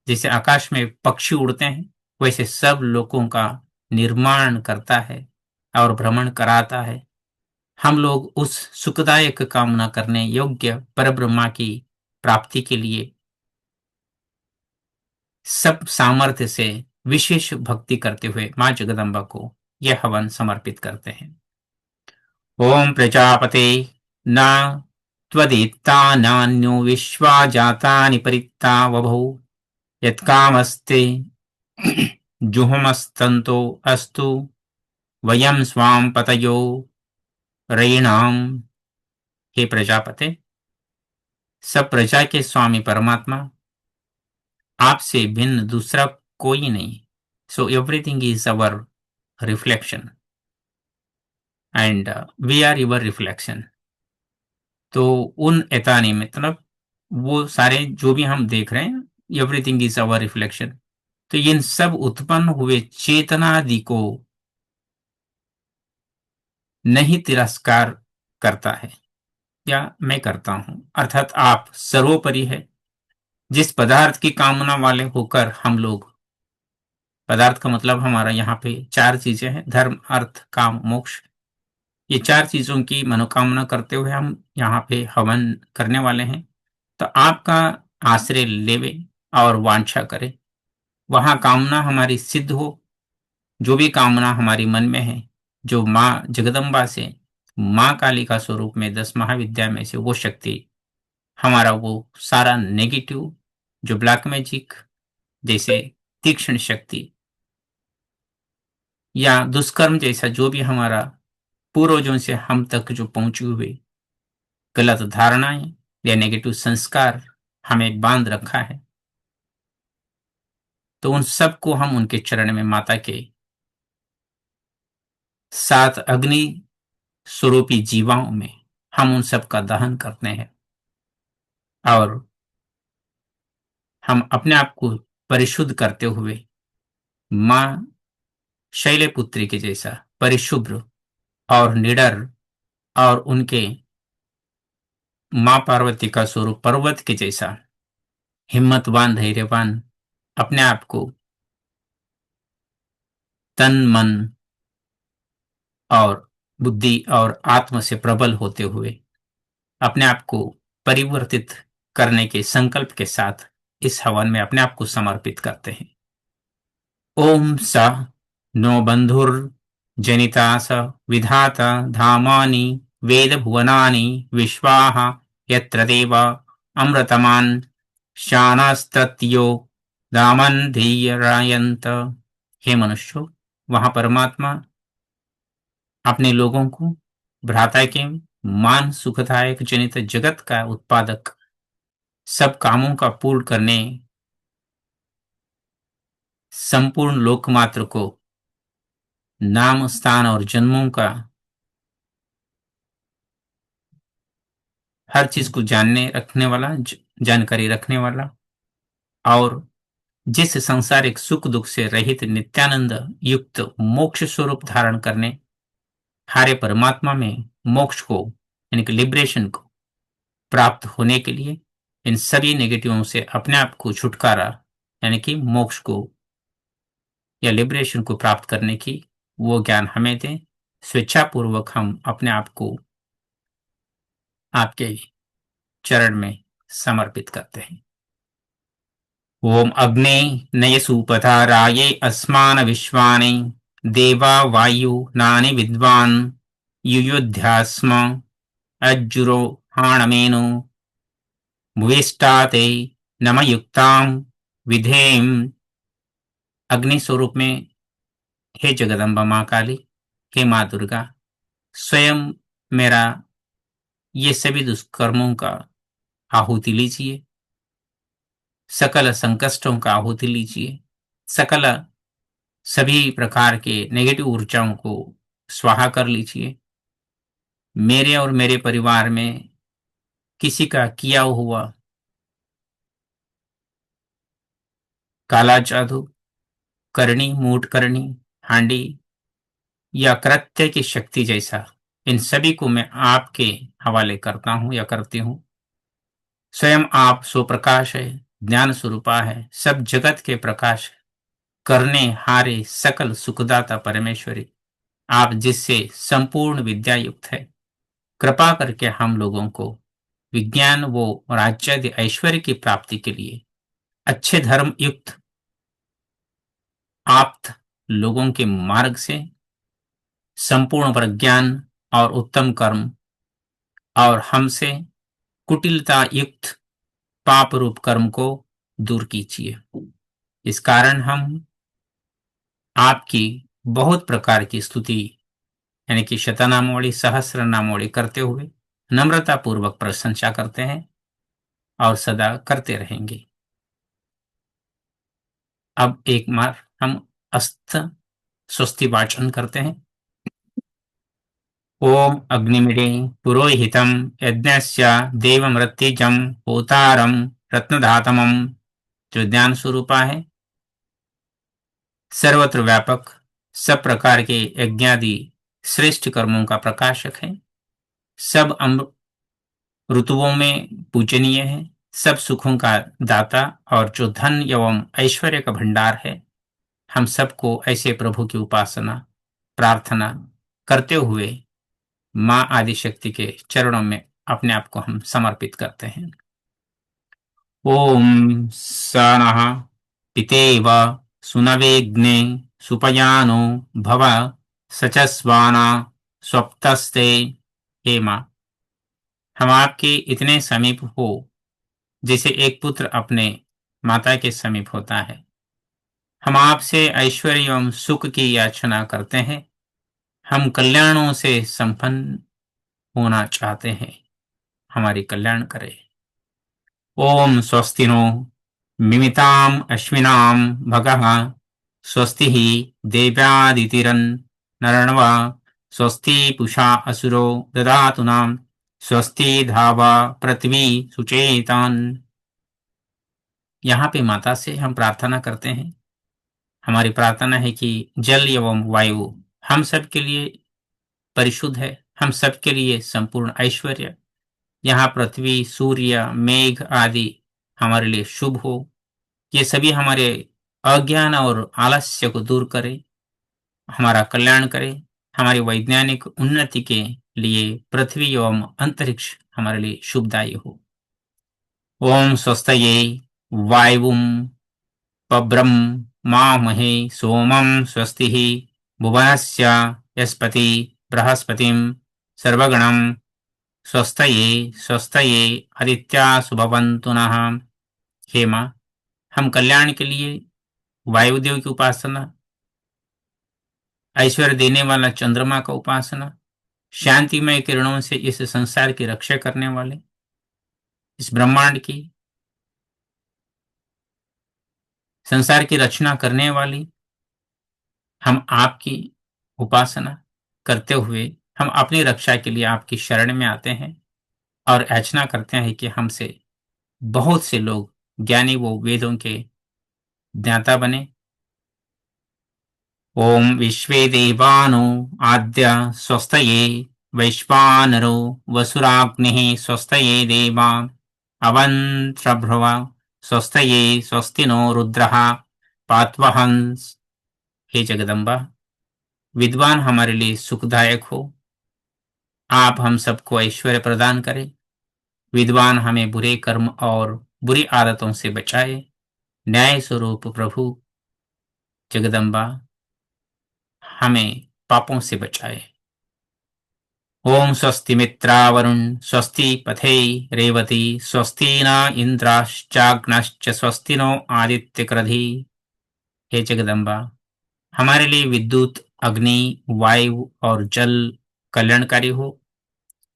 जैसे आकाश में पक्षी उड़ते हैं वैसे सब लोगों का निर्माण करता है और भ्रमण कराता है। हम लोग उस सुखदायक कामना करने योग्य परब्रह्मा की प्राप्ति के लिए सब सामर्थ्य से विशेष भक्ति करते हुए मां जगदम्बा को यह हवन समर्पित करते हैं। ओम प्रजापते न त्वदित्ता नान्यो विश्वा जातानि परित्ता वभौ यत्कामस्ते जुहुमस्तन्तो अस्तु वयं स्वां पतयो रयिणाम। हे प्रजापते, सब प्रजा के स्वामी परमात्मा, आपसे भिन्न दूसरा कोई नहीं। So everything is our reflection and we are your reflection. तो उन एतानी मतलब वो सारे जो भी हम देख रहे हैं, एवरीथिंग इज अवर रिफ्लेक्शन। तो इन सब उत्पन्न हुए चेतनादि को नहीं तिरस्कार करता है या मैं करता हूं, अर्थात आप सर्वोपरि है। जिस पदार्थ की कामना वाले होकर हम लोग, पदार्थ का मतलब हमारा यहाँ पे चार चीजें हैं, धर्म अर्थ काम मोक्ष, ये चार चीजों की मनोकामना करते हुए हम यहाँ पे हवन करने वाले हैं। तो आपका आश्रय लेवे और वांछा करे, वहां कामना हमारी सिद्ध हो। जो भी कामना हमारी मन में है, जो माँ जगदम्बा से माँ काली का स्वरूप में 10 महाविद्या में से वो शक्ति, हमारा वो सारा नेगेटिव जो ब्लैक मैजिक जैसे तीक्ष्ण शक्ति या दुष्कर्म जैसा जो भी हमारा पूर्वजों से हम तक जो पहुंची हुई गलत धारणाएं या नेगेटिव संस्कार हमें बांध रखा है, तो उन सबको हम उनके चरण में माता के सात अग्नि स्वरूपी जीवाओं में हम उन सब का दहन करते हैं और हम अपने आप को परिशुद्ध करते हुए मां शैलपुत्री के जैसा परिशुभ्र और निडर और उनके मां पार्वती का स्वरूप पर्वत के जैसा हिम्मतवान धैर्यवान अपने आप को तन मन और बुद्धि और आत्म से प्रबल होते हुए अपने आप को परिवर्तित करने के संकल्प के साथ इस हवन में अपने आप को समर्पित करते हैं। ओम स नो बंधुर जनिता स विधाता धामानि वेद भुवनानि विश्वाः यत्र देव अमृतमान शानास्तत्यो दामन धीरायंत। हे मनुष्यों, वहां परमात्मा अपने लोगों को भ्राता के मान सुखदायक जनित जगत का उत्पादक सब कामों का पूर्ण करने संपूर्ण लोकमात्र को नाम स्थान और जन्मों का हर चीज को जानने रखने वाला जानकारी रखने वाला और जिस संसारिक सुख दुख से रहित नित्यानंद युक्त मोक्ष स्वरूप धारण करने हारे परमात्मा में मोक्ष को यानी कि लिबरेशन को प्राप्त होने के लिए इन सभी नेगेटिवों से अपने आप को छुटकारा यानी कि मोक्ष को या लिबरेशन को प्राप्त करने की वो ज्ञान हमें दें। स्वेच्छापूर्वक हम अपने आप को आपके चरण में समर्पित करते हैं। ओम अग्ने नयसु पधाराये अस्मान विश्वानि देवा वायु नानि विद्वान् युयुध्यास्म अज्जुरो हाणमेनु भुविष्टाते नमयुक्तां विधेम। अग्नि स्वरूप में हे जगदम्बा माँ काली, हे माँ दुर्गा, स्वयं मेरा ये सभी दुष्कर्मों का आहुति लीजिए, सकल संकष्टों का आहुति लीजिए, सकल सभी प्रकार के नेगेटिव ऊर्जाओं को स्वाहा कर लीजिए। मेरे और मेरे परिवार में किसी का किया हुआ काला जादू, करनी, मूठ करनी, हांडी या कृत्य की शक्ति जैसा, इन सभी को मैं आपके हवाले करता हूं या करती हूं। स्वयं आप स्वप्रकाश है, ज्ञान स्वरूपा है, सब जगत के प्रकाश करने हारे सकल सुखदाता परमेश्वरी, आप जिससे संपूर्ण विद्या युक्त है, कृपा करके हम लोगों को विज्ञान वो राज्यादि ऐश्वर्य की प्राप्ति के लिए अच्छे धर्म युक्त आप्त लोगों के मार्ग से संपूर्ण प्रज्ञान और उत्तम कर्म और हमसे कुटिलता युक्त पाप रूप कर्म को दूर कीजिए। इस कारण हम आपकी बहुत प्रकार की स्तुति यानी कि शतनामावली, सहस्र नामावली करते हुए नम्रता पूर्वक प्रशंसा करते हैं और सदा करते रहेंगे। अब एक बार हम अस्त स्वस्ति वाचन करते हैं। ओम अग्निमिडे पुरोहितं यज्ञस्य देवमृत्युजं होतारं रत्नधातमं, जो ज्ञान स्वरूपा है, सर्वत्र व्यापक, सब प्रकार के यज्ञादि श्रेष्ठ कर्मों का प्रकाशक है, सब ऋतुओं में पूजनीय है, सब सुखों का दाता और जो धन एवं ऐश्वर्य का भंडार है, हम सबको ऐसे प्रभु की उपासना प्रार्थना करते हुए माँ आदिशक्ति के चरणों में अपने आप को हम समर्पित करते हैं। ओम स नः पितेव सुनवेग्ने सुपयानो भव सचस्वाना स्वप्तस्ते। हे माँ, हम आपके इतने समीप हो जैसे एक पुत्र अपने माता के समीप होता है। हम आपसे ऐश्वर्य एवं सुख की याचना करते हैं। हम कल्याणों से संपन्न होना चाहते हैं, हमारी कल्याण करे। ओम स्वस्ति नो मिमिताम अश्विनाम भगः स्वस्ति ही देव्यादितिरन् नरणवा स्वस्ति पुषा असुरो ददातु नाम स्वस्ति धावा पृथ्वी सुचेतान। यहाँ पे माता से हम प्रार्थना करते हैं। हमारी प्रार्थना है कि जल एवं वायु हम सब के लिए परिशुद्ध है, हम सब के लिए संपूर्ण ऐश्वर्य, यहाँ पृथ्वी सूर्य मेघ आदि हमारे लिए शुभ हो। ये सभी हमारे अज्ञान और आलस्य को दूर करे, हमारा कल्याण करे, हमारी वैज्ञानिक उन्नति के लिए पृथ्वी एवं अंतरिक्ष हमारे लिए शुभदायी हो। ओम स्वस्तये वायुं पब्रह्मामहे सोमं स्वस्ति भुवनस्य यस्पति बृहस्पतिं सर्वगणं स्वस्तये स्वस्तये आदित्या सुभवन्तु नः। हे माँ, हम कल्याण के लिए वायुदेव की उपासना, ऐश्वर्य देने वाला चंद्रमा का उपासना, शांतिमय किरणों से इस संसार की रक्षा करने वाले, इस ब्रह्मांड की संसार की रचना करने वाली, हम आपकी उपासना करते हुए हम अपनी रक्षा के लिए आपकी शरण में आते हैं और याचना करते हैं कि हमसे बहुत से लोग ज्ञानी वो वेदों के ज्ञाता बने। ओम विश्वे देवानो आद्य स्वस्तये वैश्वानरो वसुराग्निः स्वस्तये देवा अवन्त्रभ्रव स्वस्तये स्वस्ति नो रुद्रः पात्वहंस। हे जगदम्बा, विद्वान हमारे लिए सुखदायक हो, आप हम सबको ऐश्वर्य प्रदान करें। विद्वान हमें बुरे कर्म और बुरी आदतों से बचाए। न्याय स्वरूप प्रभु जगदम्बा हमें पापों से बचाए। ओम स्वस्ति मित्रावरुण स्वस्ति पथे रेवती स्वस्ति न इंद्राश्चाग्नश्च स्वस्ति नो आदित्य कृधि। हे जगदम्बा, हमारे लिए विद्युत, अग्नि, वायु और जल कल्याणकारी हो।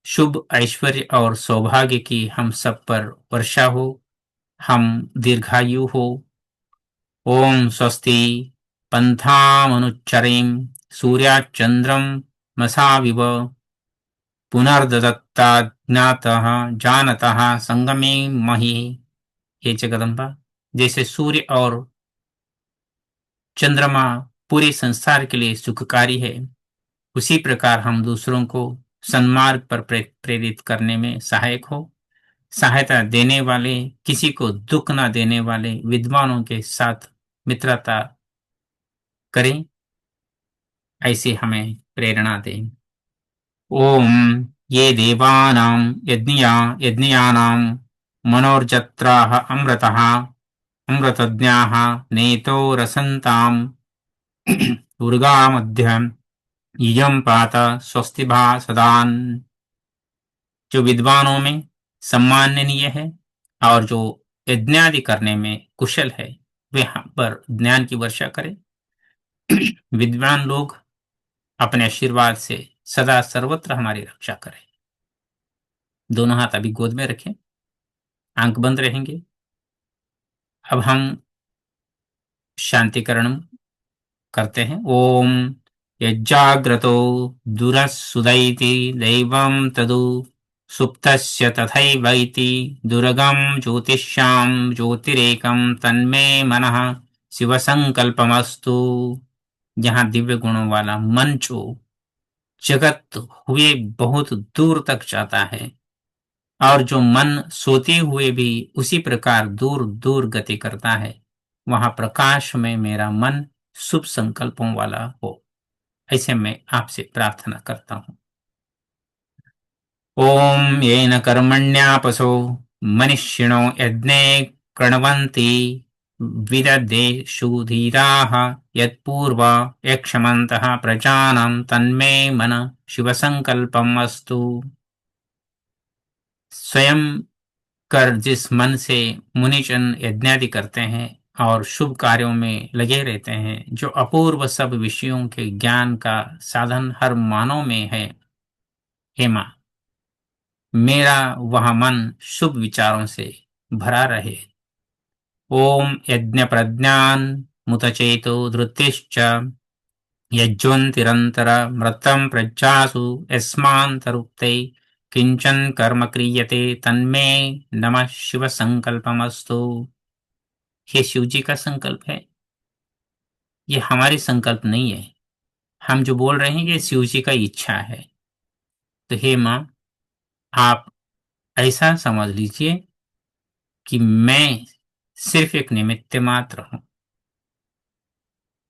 शुभ, ऐश्वर्य और सौभाग्य की हम सब पर वर्षा हो। हम दीर्घायु हो। ओम स्वस्ति पंथामनुच्चरीं सूर्याचंद्रम मसाविव पुनर्दत्ताज्ञातः जानतः संगमे महि। हे जगदम्बा, जैसे सूर्य और चंद्रमा पूरे संसार के लिए सुखकारी है, उसी प्रकार हम दूसरों को सन्मार्ग पर प्रेरित करने में सहायक हो। सहायता देने वाले, किसी को दुख न देने वाले विद्वानों के साथ मित्रता करें, ऐसे हमें प्रेरणा दें। ओम ये देवानां यज्ञियानां मनोर्जत्राः अमृतः अमृतज्ञाः नेतो रसन्तां उर्गामध्यम इयं पात स्वस्ति भा सदान। जो विद्वानों में सम्माननीय है और जो यज्ञादि करने में कुशल है, वे हम पर ज्ञान की वर्षा करें। विद्वान लोग अपने आशीर्वाद से सदा सर्वत्र हमारी रक्षा करें। दोनों हाथ अभी गोद में रखें, आंख बंद रहेंगे। अब हम शांतिकरण करते हैं। ओम यज्जाग्रतो दुरसुदैति दैवं तदु सुप्तस्य तथैवैति दुर्गम ज्योतिष्यां ज्योतिरेकं तन्मे मनः शिवसंकल्पमस्तु। जहाँ दिव्य गुणों वाला मन जो जगत हुए बहुत दूर तक जाता है, और जो मन सोते हुए भी उसी प्रकार दूर दूर गति करता है, वहां प्रकाश में मेरा मन शुभ संकल्पों वाला हो, ऐसे मैं आपसे प्रार्थना करता हूं। ओम येन कर्मण्यापसो मनुष्यिणो यज्ञे कृण्वन्ति विददेषु धीराः यत्पूर्व यक्षमन्तः प्रजानां तन्मे मन शिवसंकल्पम् अस्तु। स्वयं कर जिस मन से मुनिजन यज्ञादि करते हैं और शुभ कार्यों में लगे रहते हैं, जो अपूर्व सब विषयों के ज्ञान का साधन हर मानव में है, हे मां, मेरा वह मन शुभ विचारों से भरा रहे। ओम यज्ञ प्रज्ञान मुतचेतो धृतिश्च यज्वन्तिरन्तर मृतं प्रज्जासु यस्मान्तरुक्ते किंचन कर्म क्रियते तन्मे नमः शिव संकल्पमस्तु। ये शिव जी का संकल्प है, ये हमारी संकल्प नहीं है। हम जो बोल रहे हैं ये शिव जी का इच्छा है। तो हे माँ, आप ऐसा समझ लीजिए कि मैं सिर्फ एक निमित्त मात्र हूं।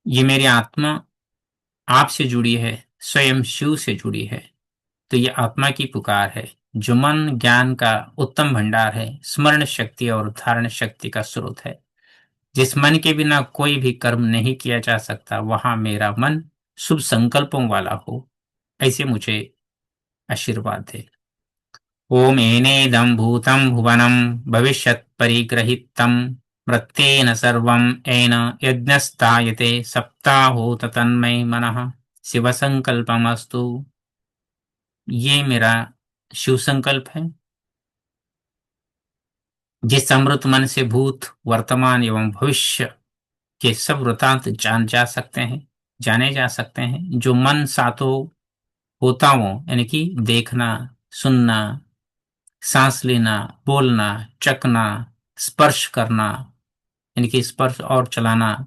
ये मेरी आत्मा आपसे जुड़ी है, स्वयं शिव से जुड़ी है। तो ये आत्मा की पुकार है, जो मन ज्ञान का उत्तम भंडार है, स्मरण शक्ति और धारण शक्ति का स्रोत है। जिस मन के बिना कोई भी कर्म नहीं किया जा सकता, वहां मेरा मन शुभ संकल्पों वाला हो, ऐसे मुझे आशीर्वाद दे। ओम एनेदं भूतं भुवनं भविष्यत् परिग्रहीतं मृत्येन सर्वं येन यज्ञस्तायते सप्ताहोत तन्मय मनः शिव संकल्पमस्तु। ये मेरा शिव संकल्प है। जिस अमृत मन से भूत, वर्तमान एवं भविष्य के सब वृतांत जाने जा सकते हैं, जो मन सातों होताओं यानी कि देखना, सुनना, सांस लेना, बोलना, चखना, स्पर्श करना यानी कि स्पर्श और चलाना,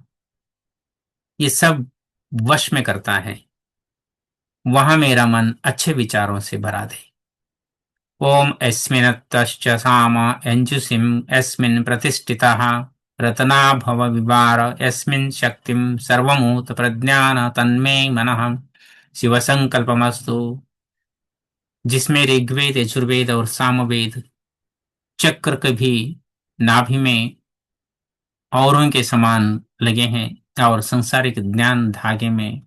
ये सब वश में करता है, वहां मेरा मन अच्छे विचारों से भरा दे। ओम अस्मिन्नतश्च साम यञ्जुषिं यस्मिन् प्रतिष्ठितः रत्नाभव विवार यस्मिन् शक्तिं सर्वमूत प्रज्ञान तन्मे मनः शिवसंकल्पमस्तु। जिसमें ऋग्वेद, यजुर्वेद और सामवेद चक्र के भी नाभि में औरों के समान लगे हैं और संसारिक ज्ञान धागे में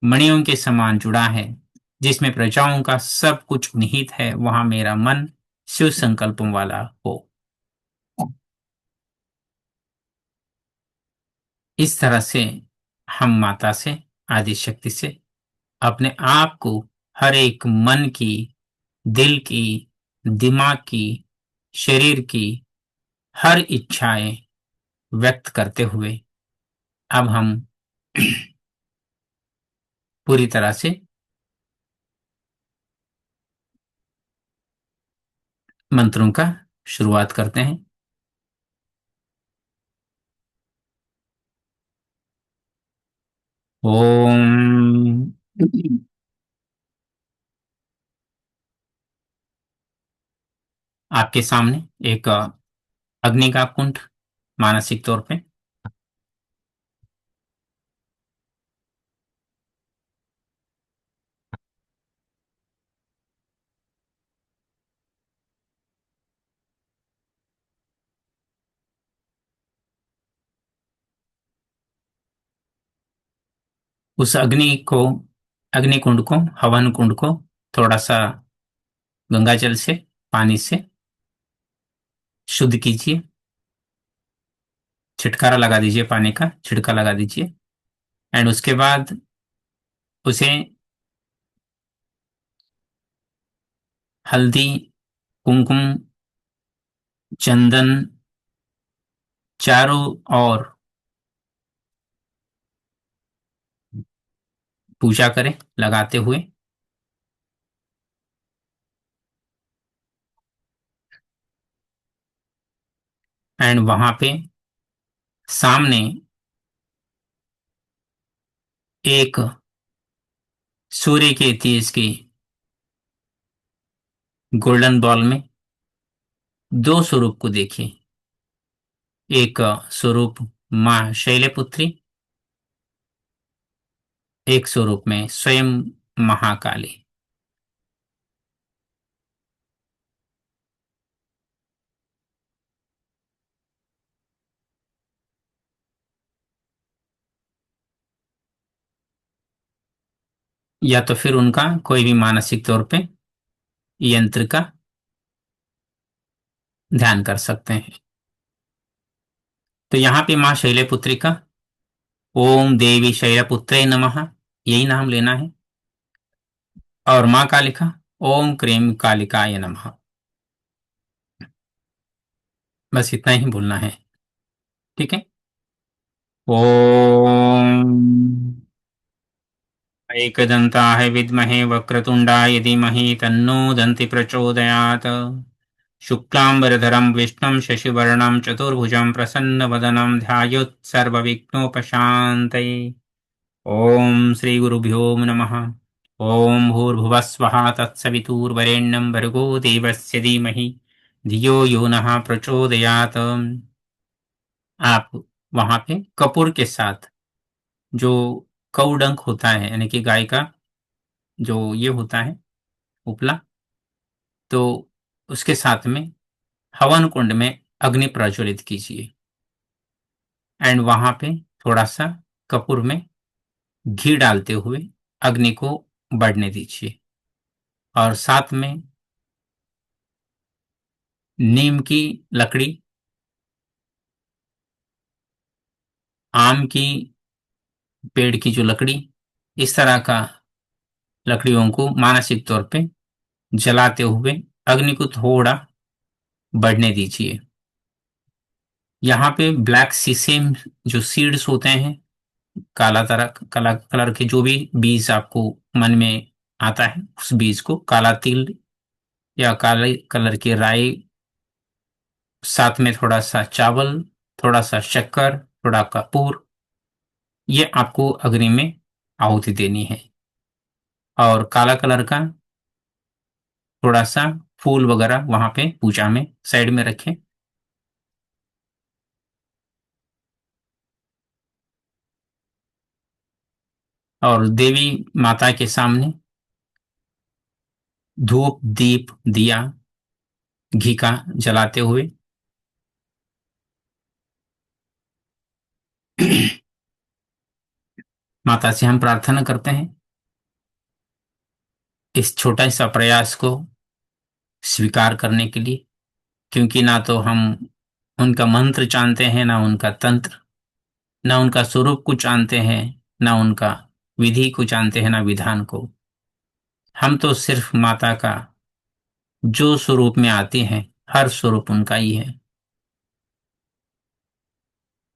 मणियों के समान जुड़ा है, जिसमें प्रजाओं का सब कुछ निहित है, वहां मेरा मन शिव संकल्पों वाला हो। इस तरह से हम माता से, आदि शक्ति से अपने आप को हर एक मन की, दिल की, दिमाग की, शरीर की हर इच्छाएं व्यक्त करते हुए अब हम पूरी तरह से मंत्रों का शुरुआत करते हैं। ओम। आपके सामने एक अग्नि का कुंड, मानसिक तौर पे उस अग्नि कुंड को, हवन कुंड को थोड़ा सा गंगा जल से, पानी से शुद्ध कीजिए। छिटकारा लगा दीजिए, पानी का छिड़का लगा दीजिए। एंड उसके बाद उसे हल्दी, कुमकुम, चंदन चारों ओर पूजा करें लगाते हुए। एंड वहां पे सामने एक सूर्य के तेज की गोल्डन बॉल में दो स्वरूप को देखिए। एक स्वरूप मां शैलपुत्री, एक स्वरूप में स्वयं महाकाली। या तो फिर उनका कोई भी मानसिक तौर पे यंत्र का ध्यान कर सकते हैं। तो यहाँ पे मां शैलपुत्री का ओम देवी शैलपुत्रे नमः यही नाम लेना है। और मां कालिका ओम क्रीम कालिकाय नमः, बस इतना ही बोलना है। ठीक है। ओम एकदन्ताय विद्महे वक्रतुण्डाय धीमहि तन्नो दन्ति प्रचोदयात्। शुक्लांबरधरं विष्णुं शशिवर्णं चतुर्भुजं प्रसन्नवदनं ध्यायेत् सर्वविघ्नोपशान्तये। ओम श्री गुरुभ्यो नमः। ओम भूर्भुवः स्वः तत्सवितुर्वरेण्यं भर्गो देवस्य धीमहि धियो यो नः प्रचोदयात्। आप वहां पे कपूर के साथ जो कौडंक होता है, यानी कि गाय का जो ये होता है उपला, तो उसके साथ में हवन कुंड में अग्नि प्रज्वलित कीजिए। एंड वहां पे थोड़ा सा कपूर में घी डालते हुए अग्नि को बढ़ने दीजिए। और साथ में नीम की लकड़ी, आम की पेड़ की जो लकड़ी, इस तरह का लकड़ियों को मानसिक तौर पे जलाते हुए अग्नि को थोड़ा बढ़ने दीजिए। यहाँ पे ब्लैक सीसेम जो सीड्स होते हैं, काला कलर के जो भी बीज आपको मन में आता है, उस बीज को, काला तिल या काले कलर की राई, साथ में थोड़ा सा चावल, थोड़ा सा शक्कर, थोड़ा कपूर, ये आपको अग्नि में आहुति देनी है। और काला कलर का थोड़ा सा फूल वगैरह वहां पे पूजा में साइड में रखें। और देवी माता के सामने धूप दीप दिया घी का जलाते हुए माता से हम प्रार्थना करते हैं इस छोटा सा प्रयास को स्वीकार करने के लिए, क्योंकि ना तो हम उनका मंत्र जानते हैं, ना उनका तंत्र, ना उनका स्वरूप को जानते हैं, ना उनका विधि को जानते हैं, ना विधान को। हम तो सिर्फ माता का जो स्वरूप में आती हैं, हर स्वरूप उनका ही है।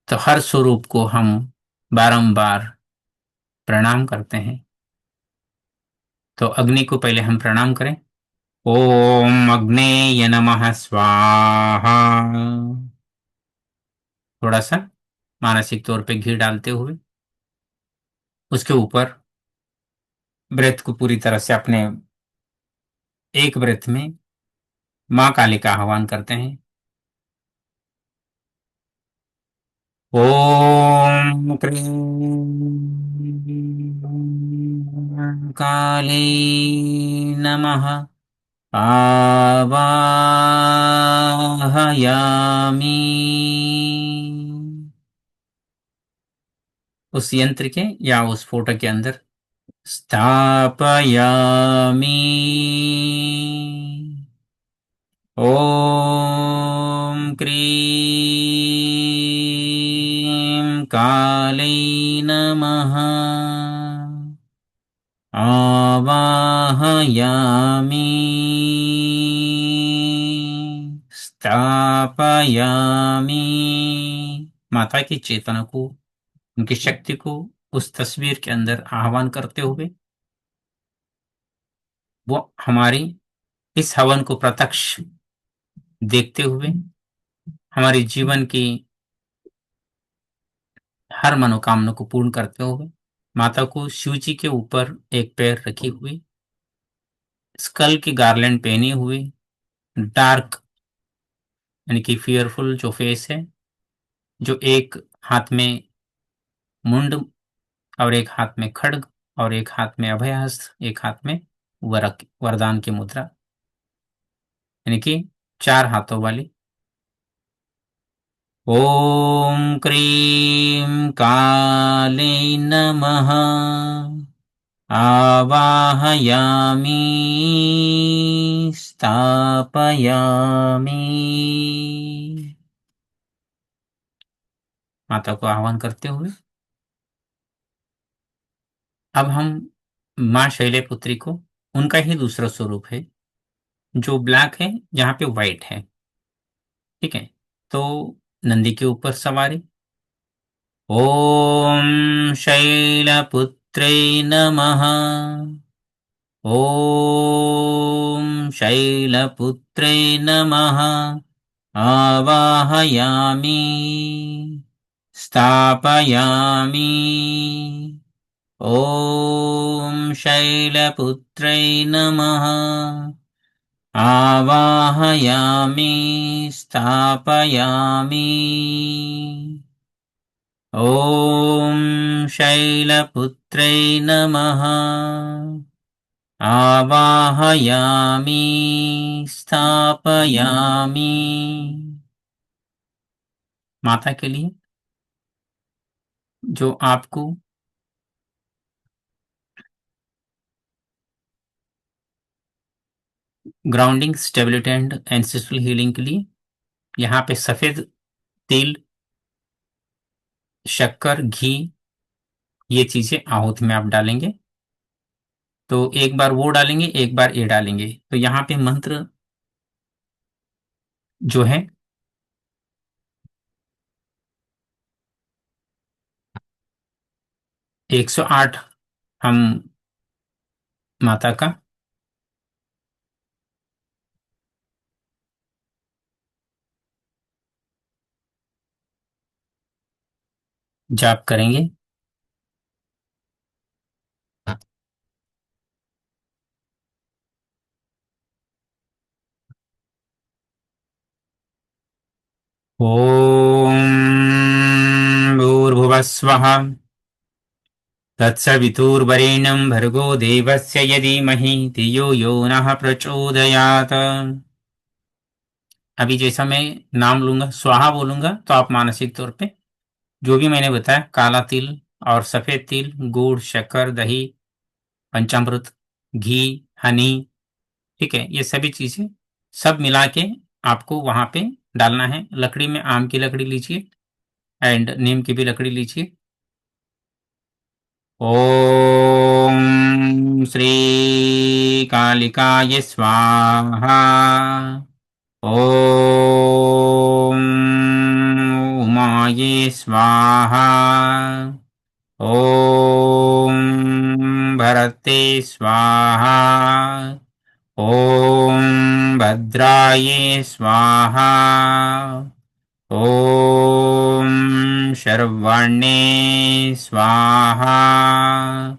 तो हर स्वरूप को हम बारंबार प्रणाम करते हैं। तो अग्नि को पहले हम प्रणाम करें। ओम अग्नेय नमः स्वाहा। थोड़ा सा मानसिक तौर पे घी डालते हुए उसके ऊपर ब्रेथ को पूरी तरह से अपने एक ब्रेथ में माँ काली का आह्वान करते हैं। ओम क्रीं काली नमः आवाहयामि। उस यंत्र के या उस फोटो के अंदर स्थापयामि। ॐ क्रीं कालै नमः आवाहयामि। स्थापयामि। माता की चेतना को, उनकी शक्ति को उस तस्वीर के अंदर आह्वान करते हुए वो हमारी इस हवन को प्रत्यक्ष देखते हुए हमारे जीवन की हर मनोकामना को पूर्ण करते हुए माता को शिव जी के ऊपर एक पैर रखी हुई, स्कल की गार्लैंड पहनी हुई, डार्क यानी कि फियरफुल जो फेस है, जो एक हाथ में मुंड और एक हाथ में खड्ग और एक हाथ में अभयहस्त, एक हाथ में वरदान की मुद्रा, यानी कि चार हाथों वाली। ओम क्रीं काले नमः आवाहयामि। स्थापयामि। माता को आह्वान करते हुए अब हम माँ शैलपुत्री को, उनका ही दूसरा स्वरूप है जो ब्लैक है, यहाँ पे व्हाइट है। ठीक है। तो नंदी के ऊपर सवारी। ओम शैलपुत्रे नमः। ओम शैलपुत्रे नमः आवाहयामि। स्थापयामि। ॐ शैलपुत्रै नमः आवाहयामि। स्थापयामि। ॐ शैलपुत्रै नमः आवाहयामि। स्थापयामि। माता के लिए जो आपको grounding, stability and ancestral healing के लिए यहाँ पे सफेद तिल, शक्कर, घी, ये चीजें आहुति में आप डालेंगे। तो एक बार वो डालेंगे, एक बार ये डालेंगे। तो यहाँ पे मंत्र जो है 108 हम माता का जाप करेंगे। ओम भूर्भुवः स्वः तत्सवितुर्वरेण्यं भर्गो देवस्य यधीमहि धियो यो नः प्रचोदयात्। अभी जैसा मैं नाम लूंगा, स्वाहा बोलूंगा, तो आप मानसिक तौर पे जो भी मैंने बताया, काला तिल और सफेद तिल, गुड़, शक्कर, दही, पंचामृत, घी, हनी, ठीक है, ये सभी चीजें सब मिला के आपको वहां पे डालना है। लकड़ी में आम की लकड़ी लीजिए एंड नीम की भी लकड़ी लीजिए। ओम श्री कालिकाय स्वाहा। ओम उमाये स्वाहा। ओम भरते स्वाहा। ओम भद्राये स्वाहा। ओम शर्वाणे स्वाहा।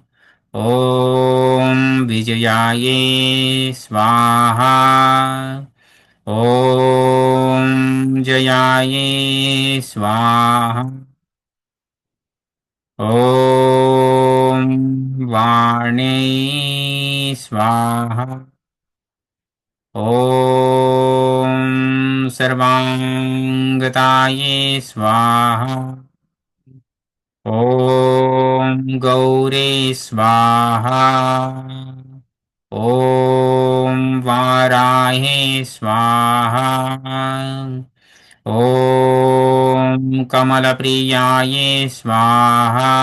ओम विजयाये स्वाहा। ओम जयाये स्वाहा। ओम वाणे स्वाहा। ओम सर्वांगताये स्वाहा। ओम गौरे स्वाहा। ओम वाराहे स्वाहा। ओम कमलप्रियाये स्वाहा।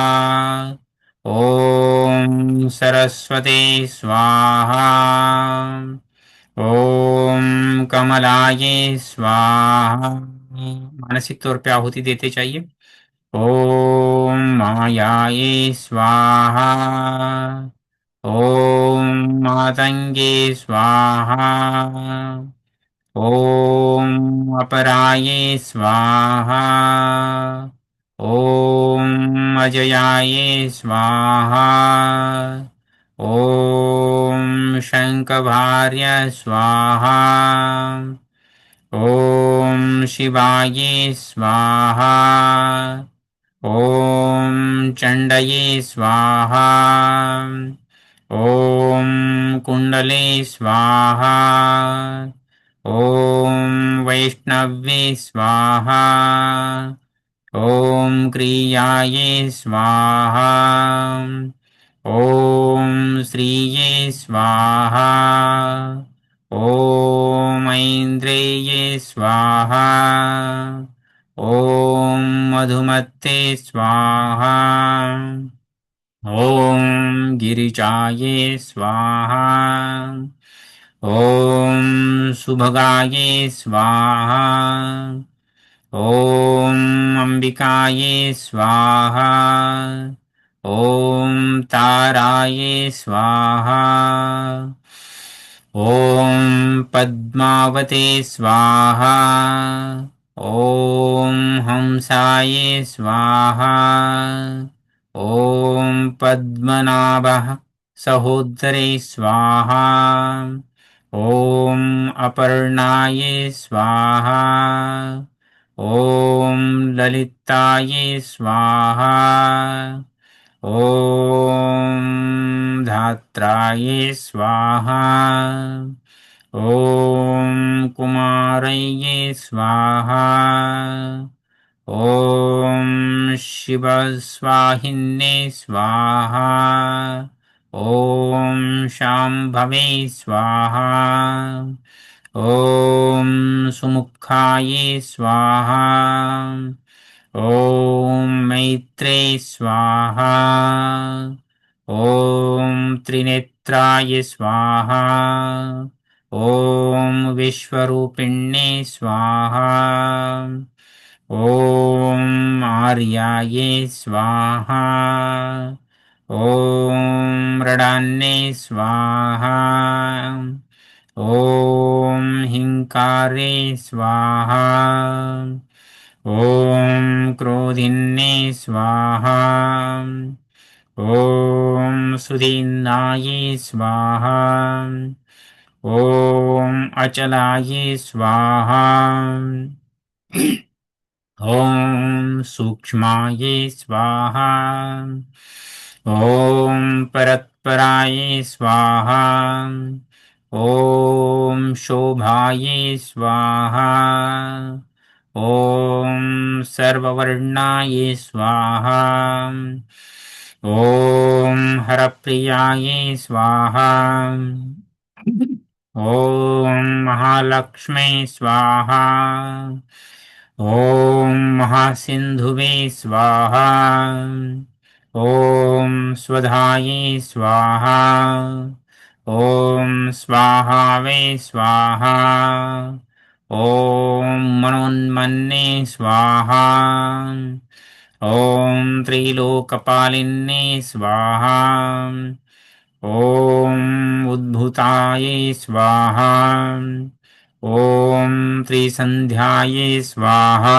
ओम सरस्वते स्वाहा। ओम कमलाये स्वाहा। मानसिक तौर पे आहुति देते चाहिए। ओम मायाये स्वाहा। ओम मातंगे स्वाहा। ओम अपराये स्वाहा। ओम अजयाये स्वाहा। ओम शंखभार्य स्वाहा। ओम शिवाये स्वाहा। ओम चंडये स्वाहा। ओम कुंडले स्वाहा। ओम वैष्णवे स्वाहा। ओम क्रियाये स्वाहा। ओम श्रीये स्वाहा। ओम ऐन्द्रेये स्वाहा। ओम मधुमते स्वाहा। ओम गिरिजाये स्वाहा। ओम सुभगाये स्वाहा। ओम अंबिकाये स्वाहा। ओम ताराये स्वाहा। ओम पद्मावते स्वाहा। ओम हंसाये स्वाहा। ओम पद्मनाभः सहोदरे स्वाहा। ओम अपर्णाये स्वाहा। ओम ललिताये स्वाहा। ओम धात्राये स्वाहा। ओम कुमारये स्वाहा। ओम शिव स्वाहिन्ये स्वाहा। ओम शाम्भवे स्वाहा। ओम सुमुखाये स्वाहा। ओम मैत्रे स्वाहा। ओम त्रिनेत्राय स्वाहा। ओम विश्वरूपिण्ये स्वाहा। ओम आर्याये स्वाहा। ओम मृडान्ये स्वाहा। ओम हिंकारे स्वाहा। ओम क्रोधिन्ये स्वाहा। ओम सुदीनाये स्वाहा। ओम अचलाये स्वाहा। ओम सूक्ष्माये स्वाहा। ओम परत्पराये स्वाहा। ओम शोभाये स्वाहा। ॐ सर्ववर्णाय स्वाहा। ॐ हरप्रियाय स्वाहा। ॐ महालक्ष्मे स्वाहा। ॐ महासिन्धुवे स्वाहा। ॐ स्वधाये स्वाहा। ॐ स्वाहावे स्वाहा। ॐ मनोन्मन्ये स्वाहा। ॐ त्रिलोकपालिन्ये स्वाहा। ॐ उद्भूताये स्वाहा। ॐ त्रिसन्ध्याये स्वाहा।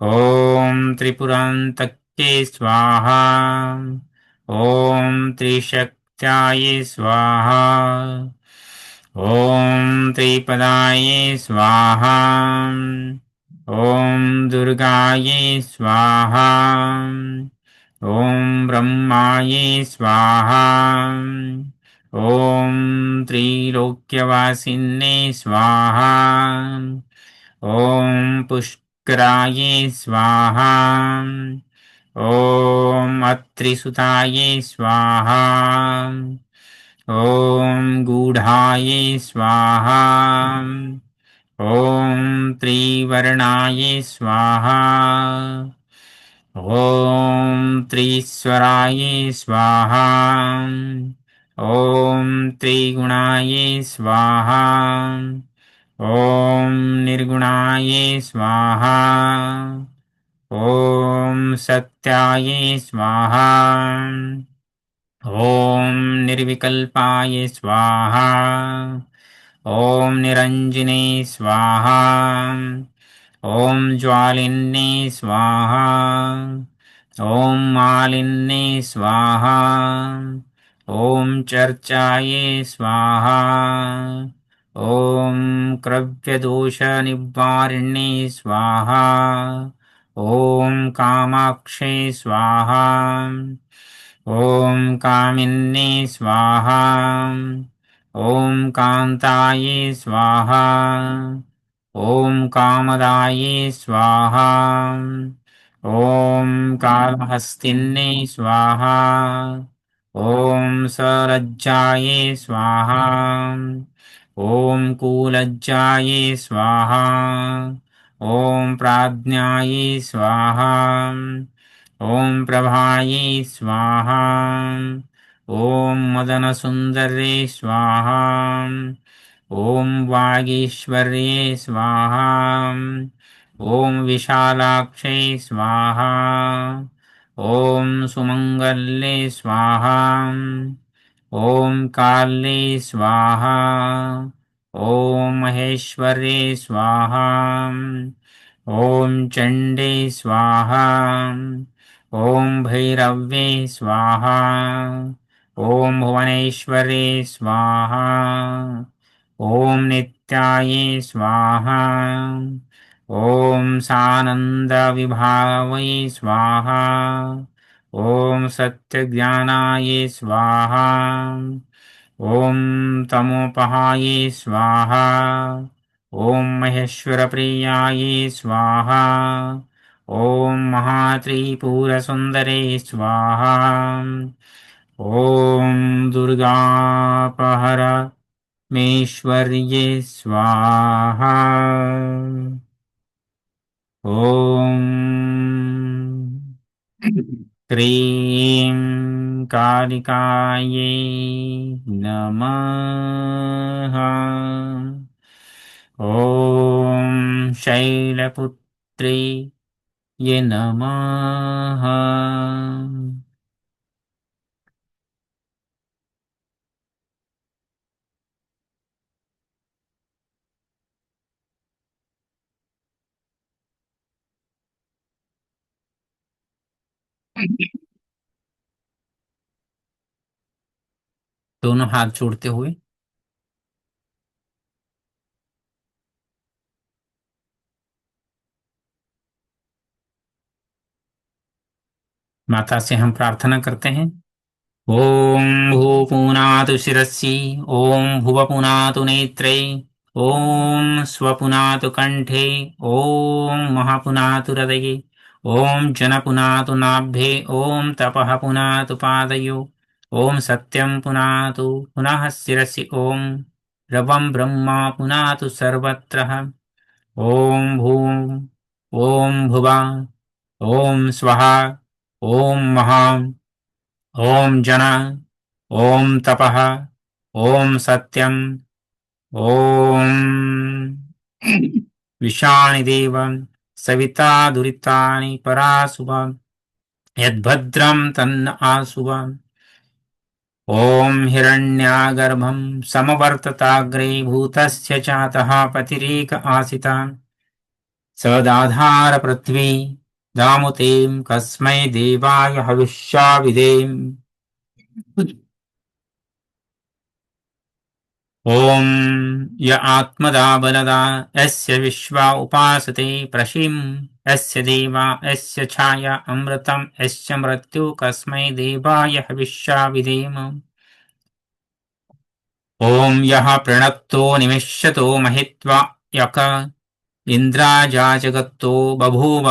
ॐ त्रिपुरान्तके स्वाहा। ॐ त्रिशक्त्याये स्वाहा। ॐ त्रिपदाये स्वाहा। ॐ दुर्गाये स्वाहा। ॐ ब्रह्माये स्वाहा। ॐ त्रिलोक्यवासिन्ये स्वाहा। ॐ पुष्कराये स्वाहा। ॐ अत्रिसुताये स्वाहा। ॐ गूढाये स्वाहा। ॐ त्रिवर्णाये स्वाहा। ॐ त्रिस्वराये स्वाहा। ॐ त्रिगुणाये स्वाहा। ॐ निर्गुणाये स्वाहा। ॐ सत्याये स्वाहा। ॐ निर्विकल्पाय स्वाहा। ॐ निरञ्जने स्वाहा। ॐ ज्वालिन्ये स्वाहा। ॐ मालिन्ये स्वाहा। ॐ चर्चाये स्वाहा। ॐ क्रव्यदोषनिवारिण्ये स्वाहा। ॐ कामाक्षे स्वाहा। ॐ कामिन्ये स्वाहा। ॐ कान्ताये स्वाहा। ॐ कामदाये स्वाहा। ॐ कालहस्तिन्ये स्वाहा। ॐ सलज्जाये स्वाहा। ॐ कूलज्जाये स्वाहा। ॐ प्राज्ञाये स्वाहा। ॐ प्रभाये स्वाहा। ॐ मदनसुन्दरे स्वाहा। ॐ वागीश्वर्ये स्वाहा। ॐ विशालाक्षे स्वाहा। ॐ सुमङ्गल्ये स्वाहा। ॐ काल्ये स्वाहा। ॐ महेश्वर्ये स्वाहा। ॐ चण्डे स्वाहा। ॐ भैरव्ये स्वाहा। ॐ भुवनेश्वरे स्वाहा। ॐ नित्याये स्वाहा। ॐ सानन्दविभावये स्वाहा। ॐ सत्यज्ञानाय स्वाहा। ॐ तमोपहाये स्वाहा। ॐ महेश्वरप्रियाय स्वाहा। ॐ महात्रिपुरसुन्दरे स्वाहा। ॐ दुर्गापहरमेश्वर्ये स्वाहा। ॐ क्रीं कालिकायै नमः। ॐ शैलपुत्री ये नमः। दोनों हाथ जोड़ते हुए माता से हम प्रार्थना करते हैं। ॐ भूः पुनातु शिरसि। ॐ भुवः पुनातु नेत्रे। ॐ स्वपुनातु कण्ठे ॐ महापुनातु हृदये ॐ जनपुनातु नाभ्ये ॐ तपः पुनातु पादयो ॐ सत्यं पुनातु पुनः शिरसि ॐ रवं ब्रह्मा पुनातु सर्वत्र ॐ भूं ॐ भुवा ॐ स्वः ॐ महा ॐ जन ॐ तपः ॐ सत्यं ॐ विशाणि देव सविता दुरितानि परासुव यद्भद्रं तन्न आसुव ॐ हिरण्यागर्भं समवर्तताग्रे भूतस्य चातः पतिरेक आसिता सदाधार पृथ्वी दामुतें कस्मै देवाय हविष्याविधेम ॐ य आत्मदा बलदा यस्य विश्वा उपासते प्रशिं यस्य देवा यस्य छाया अमृतं यस्य मृत्यु कस्मै देवाय हविष्याविधेम ॐ यः प्रणक्तो निमिष्यतो महित्वा यक इन्द्राजाजगत्तो बभूव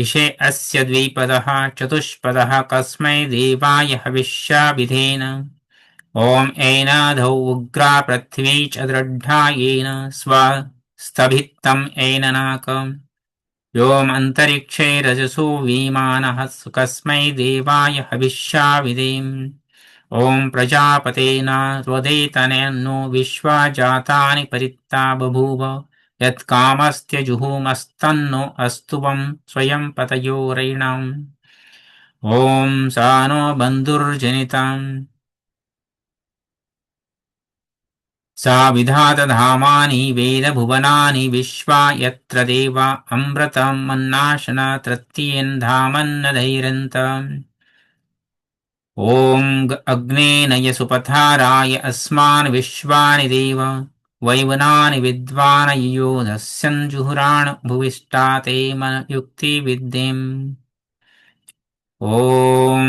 इषे अस्य द्विपदः चतुष्पदः कस्मै देवाय हविष्याविधेन ॐ एनाधौ उग्रा पृथ्वी च दृढा येन स्वस्तभित्तम् एननाकम् व्योमन्तरिक्षे रजसो विमानः कस्मै देवाय हविष्याविधेम ॐ प्रजापतेन त्वदेतनेनो विश्वा जातानि परित्ता बभूव यत्कामस्त्यजुहुमस्तन्नो अस्तुवं स्वयं पतयो रयिणाम् ॐ सा नो बन्धुर्जनिताम् सा विधातधामानि वेदभुवनानि विश्वा यत्र देवा अमृतं मन्नाशना तृतीयन्धामन्न धैर्यन्तम् ॐ अग्ने नय सुपथाराय अस्मान् विश्वानि देव वैवनानि विद्वान् यो दस्यञ्जुहुराण भुविष्टा ते मन युक्तिविद्येम् ॐ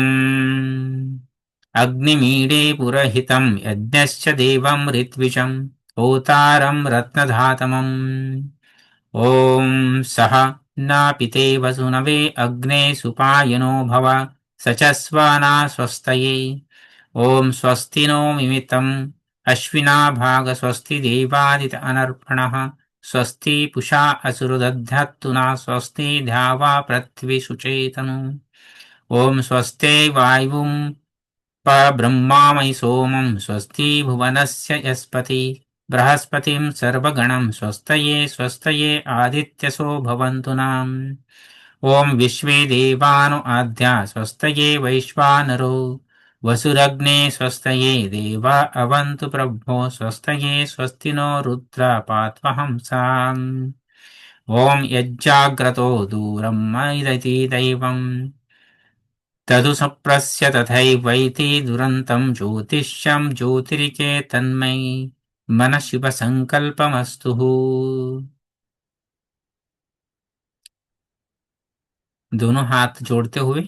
अग्निमीडे पुरहितं यज्ञस्य देवं ऋत्विजं होतारं रत्नधातमम् ॐ सह न पिते वसुनवे अग्ने सुपायनो भव सचस्वना स्वस्तये ॐ स्वस्ति नो मिमितम् अश्विना भाग स्वस्ति देवादित अनर्पणः स्वस्ति पुषा असुरदध्यत्तु न स्वस्ति द्यावा पृथ्वी सुचेतनु ॐ स्वस्ते वायुं ब्रह्मामयि सोमं स्वस्ति भुवनस्य यस्पति बृहस्पतिं सर्वगणं स्वस्तये स्वस्तये आदित्यसो भवन्तु नाम ॐ विश्वे देवानो आद्या स्वस्तये वैश्वानरो वसुरग्ने स्वस्तये देवा अवन्तु प्रभो स्वस्तये स्वस्ति नो रुद्र पात्वहंसाम् ॐ यज्जाग्रतो दूरं मैदति दैवम् तदु सप्रस्य तथैवैति दुरन्तं ज्योतिष्यं ज्योतिरिके तन्मयि मन शिव संकल्पमस्तु। दोनों हाथ जोड़ते हुए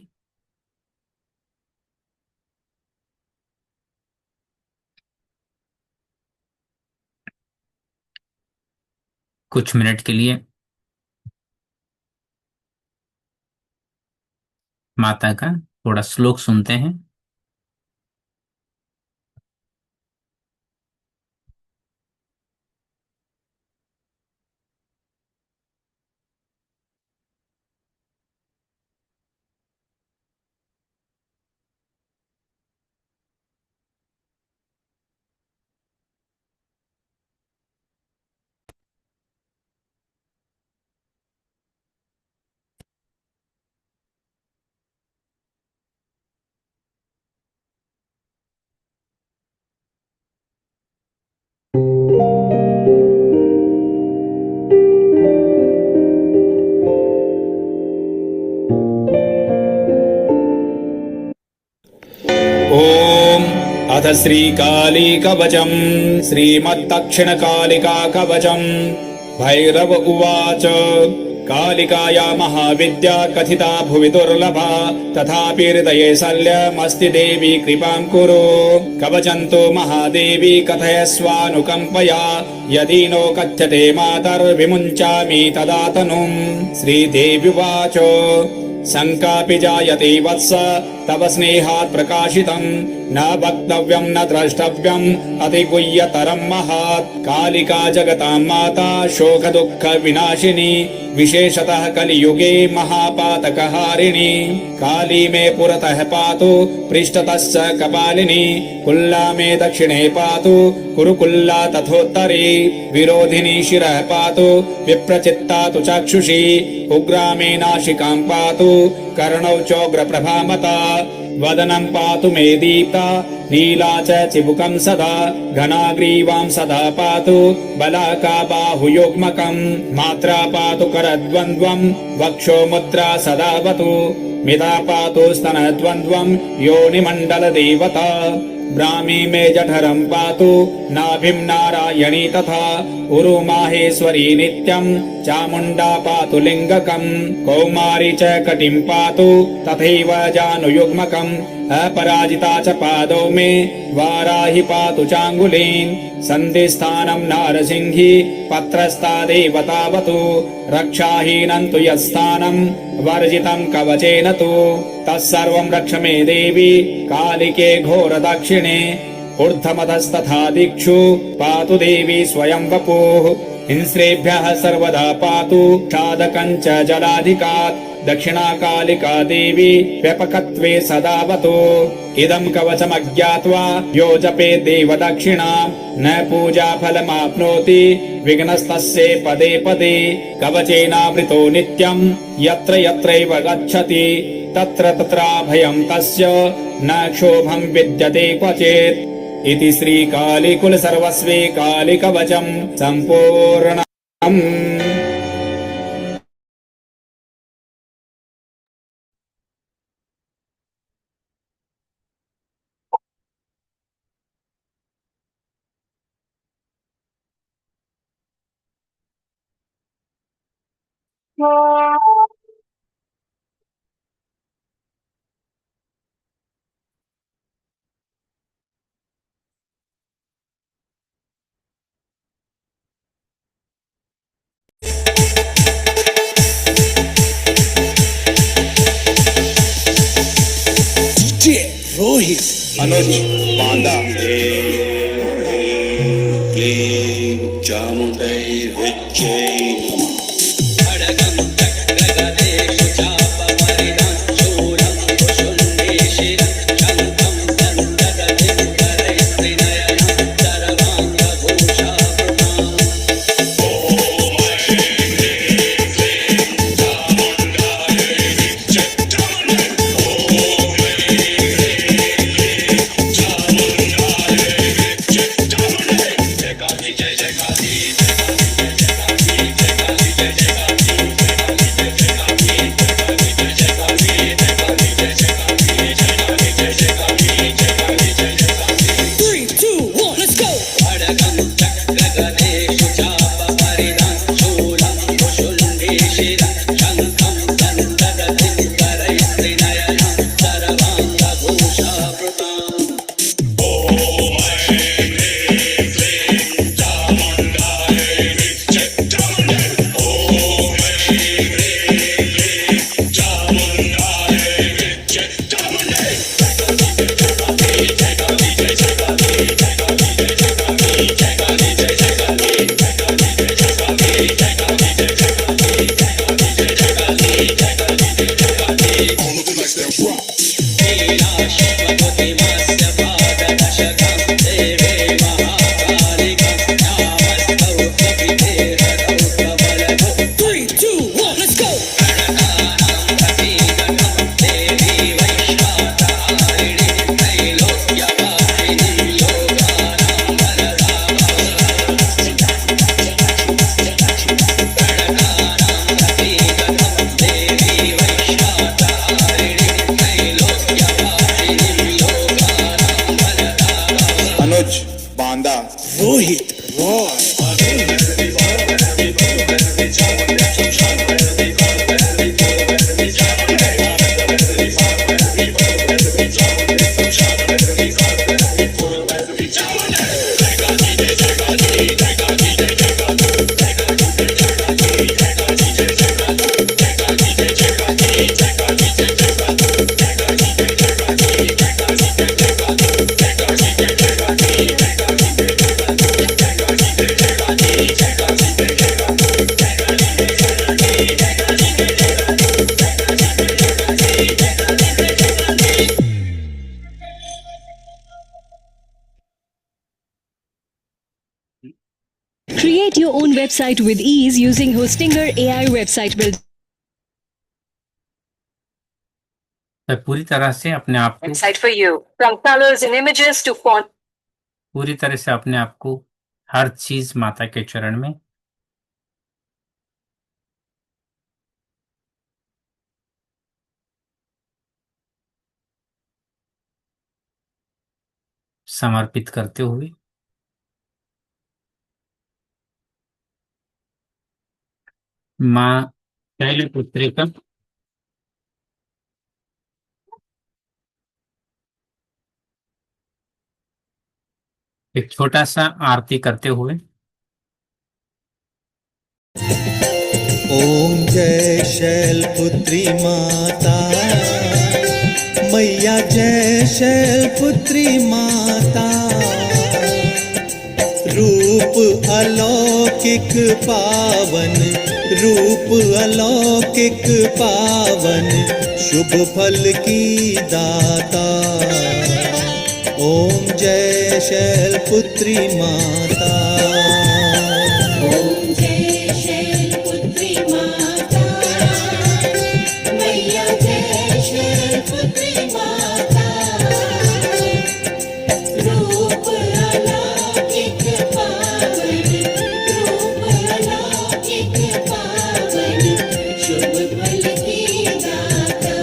कुछ मिनट के लिए माता का थोड़ा श्लोक सुनते हैं। ॐ अथ श्रीकालीकवचम् श्रीमद्दक्षिणकालिकाकवचम् भैरव उवाच कालिकाया महाविद्या कथिता भुवि दुर्लभा तथापि हृदये शल्यमस्ति देवी कृपां कुरु कवचन्तो महादेवी कथयस्वानुकम्पया यदि नो कथ्यते मातर्विमुञ्चामि तदा तनुम् श्रीदेव्युवाच शङ्कापि जायते वत्स तव स्नेहात् प्रकाशितम् न वक्तव्यम् न द्रष्टव्यम् अतिगुह्यतरम् महात् कालिका जगतां माता शोक दुःख विनाशिनी विशेषतः कलियुगे महापातकहारिणी काली मे पुरतः पातु पृष्ठतश्च कपालिनी कुल्ला मे दक्षिणे पातु कुरुकुल्ला तथोत्तरे विरोधिनी शिरः पातु विप्रचित्ता तु चक्षुषी उग्रा मे नासिकां पातु कर्णौ चोग्रप्रभामता वदनं पातु मे दीप्ता नीला च चिबुकं सदा घनाग्रीवां सदा पातु बलाका बाहुयुग्मकं मात्रा पातु करद्वन्द्वं वक्षो मुद्रा सदावतु मिता पातु स्तनद्वन्द्वं योनिमण्डलदेवता ब्राह्मी मे जठरं पातु नाभिं नारायणी तथा उरु माहेश्वरी नित्यं चामुण्डा पातु लिङ्गकं कौमारी च कटिं पातु तथैव जानुयुग्मकम् अपराजिता च पादौ मे वाराहि पातु चाङ्गुलीन् सन्धिस्थानं नारसिंही पत्रस्था देवतावतु रक्षाहीनं तु यत्स्थानं वर्जितं कवचेन तु तत्सर्वं रक्ष मे देवी कालिके घोरदक्षिणे ऊर्ध्वमतस्तथा दिक्षु पातु देवी स्वयं वपुः हिंस्रेभ्यः सर्वदा पातु क्षादकं च जलाधिकात् दक्षिणा कालिका देवी व्यापकत्वे सदावतु इदं कवचमज्ञात्वा यो जपेत् देव दक्षिणां न पूजा फलमाप्नोति विघ्नस्तस्य पदे पदे कवचेनावृतो नित्यं यत्र यत्रैव गच्छति तत्र तत्राभयं तस्य न क्षोभं विद्यते क्वचित् इति श्रीकालीकुलसर्वस्वे कालिकवचम् सम्पूर्णम्। रोहित अनुज बांदा चामुंडै विजय Banda Rohit Roy Create your own website with ease using Hostinger AI website builder. पूरी तरह से अपने आप को Website for you. From colors and images to font. पूरी तरह से अपने आप को हर चीज माता के चरण में समर्पित करते हुए माँ शैलपुत्री का एक छोटा सा आरती करते हुए ओम जय शैलपुत्री माता मैया, जय शैलपुत्री माता। रूप अलौकिक पावन, रूप अलौकिक पावन, शुभ फल की दाता। ओम जय शैलपुत्री माता। ओम जय शैलपुत्री माता मैया, जय शैलपुत्री माता। रूप अलौकिक पावन, रूप अलौकिक पावन, शुभ फल की दाता।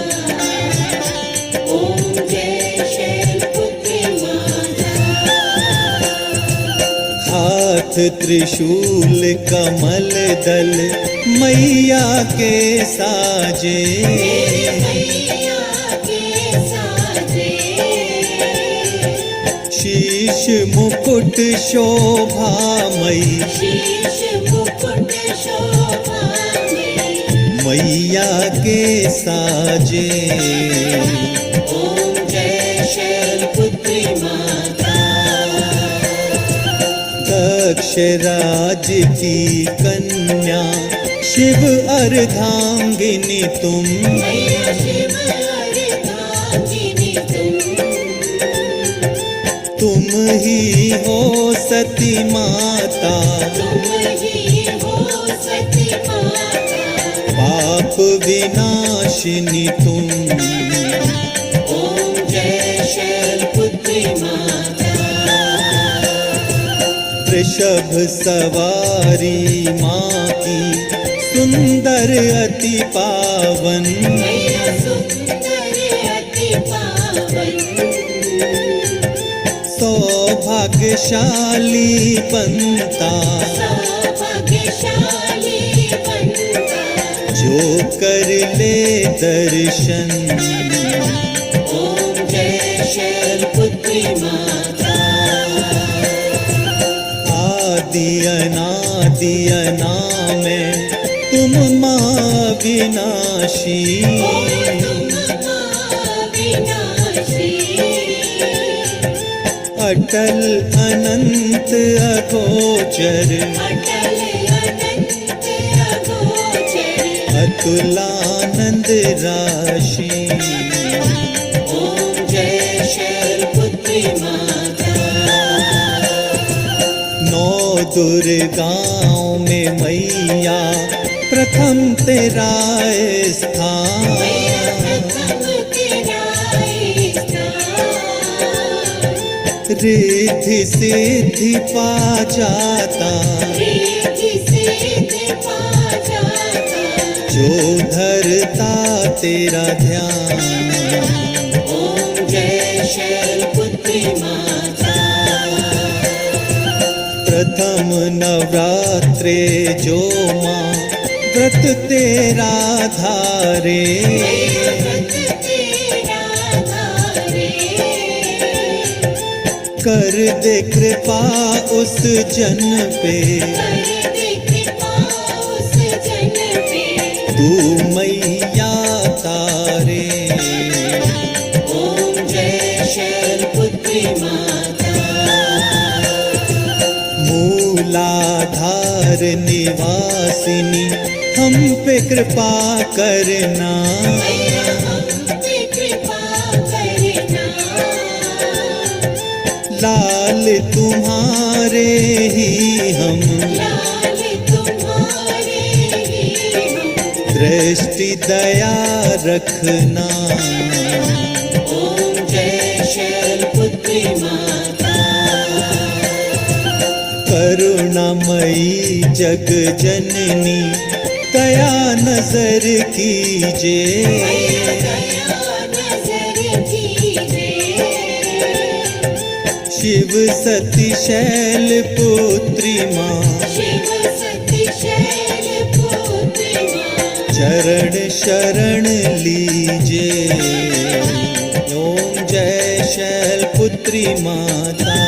ओम जय शैलपुत्री माता। हाथ त्रिशूल कमल दल मैया के साजे, मैया के साजे। शीश मुकुट शोभामयी शीश मुकुट शोभामयी, मैया के साजे। ओम जय शैलपुत्री माता। दक्ष राज की कन्या शिव अर्धांगिनी तुम, मैया शिव अर्धांगिनी तुम ही हो सती माता। तुम ही हो सती माता। पाप विनाशिनी तुम। ओम जय शैलपुत्री माता। वृषभ सवारी माँ की सुंदर अति पावन, मैया सुंदर अति पावन, सौभाग्यशाली बनता सौभाग्यशाली बनता। जो कर ले दर्शन। ओम जय शैलपुत्री माता। आदि अनादि अनामय तुम माँ विनाशी, अटल अनंत अगोचर, अतुलानंद राशि। ओम जय शैलपुत्री माता। नौ दुर्गाओं में मैया प्रथम तेरा स्थान। रिद्धि सिद्धि पा जाता जो धरता तेरा ध्यान। ओम जय शैलपुत्री माता। प्रथम नवरात्रे जो माँ व्रत तेरा धारे, कर दे कृपा उस जन पे, तू मैया तारे। ओम जय शैलपुत्री माता। मूलाधार निवासिनी हम पे कृपा करना। मैया हम पे कृपा करना। लाल तुम्हारे ही हम लाल तुम्हारे ही हम। दृष्टि दया रखना। ओम जय शैलपुत्री माता। करुणामयी जग जननी दया नजर कीजिए। मैया दया नजर कीजिए। शिव सती शैलपुत्री माँ शिव सती शैलपुत्री माँ। चरण शरण लीजिए। ओम जय शैलपुत्री माता।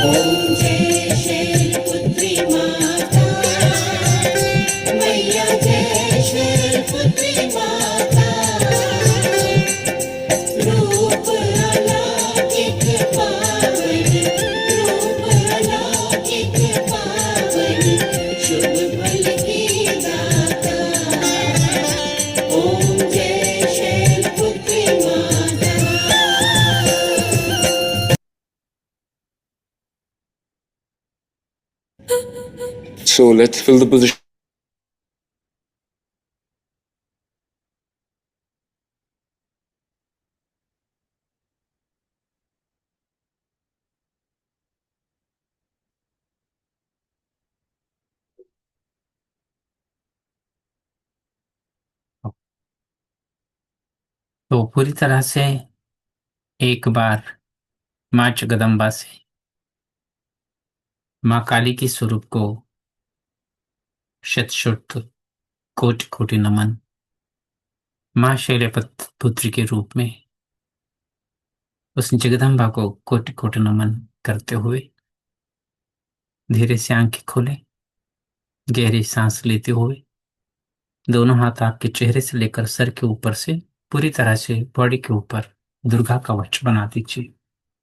ओम जय शैलपुत्री माता। मैया जय शैलपुत्री माता। रूप अलौकिक पावन। रूप अलौकिक पावन। शुभ फल की दाता। ओम जय शैलपुत्री माता। So let's fill the position. तो पूरी तरह से एक बार माँ जगदम्बा से माँ काली की स्वरूप को शत शत कोटि कोटि नमन। माँ शैलपुत्री के रूप में उस जगदम्बा को कोटि कोटि नमन करते हुए धीरे से आंखें खोले। गहरी सांस लेते हुए दोनों हाथ आपके चेहरे से लेकर सर के ऊपर से पूरी तरह से बॉडी के ऊपर दुर्गा कवच बना दीजिए।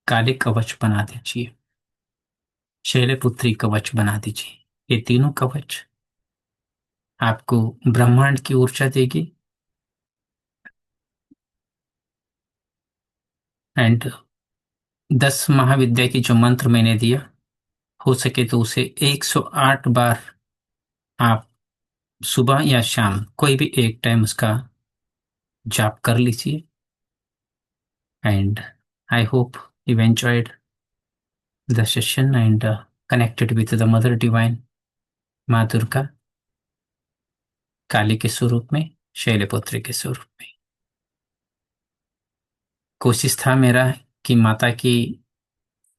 काली कवच बना दीजिए। शैलपुत्री कवच बना दीजिए। ये तीनों कवच आपको ब्रह्मांड की ऊर्जा देगी एंड 10 महाविद्या की जो मंत्र मैंने दिया, हो सके तो उसे 108 बार आप सुबह या शाम कोई भी एक टाइम उसका जाप कर लीजिए। And I hope you enjoyed the session and connected with the mother divine माँ दुर्गा, काली के स्वरूप में, शैलपुत्री के स्वरूप में। कोशिश था मेरा कि माता की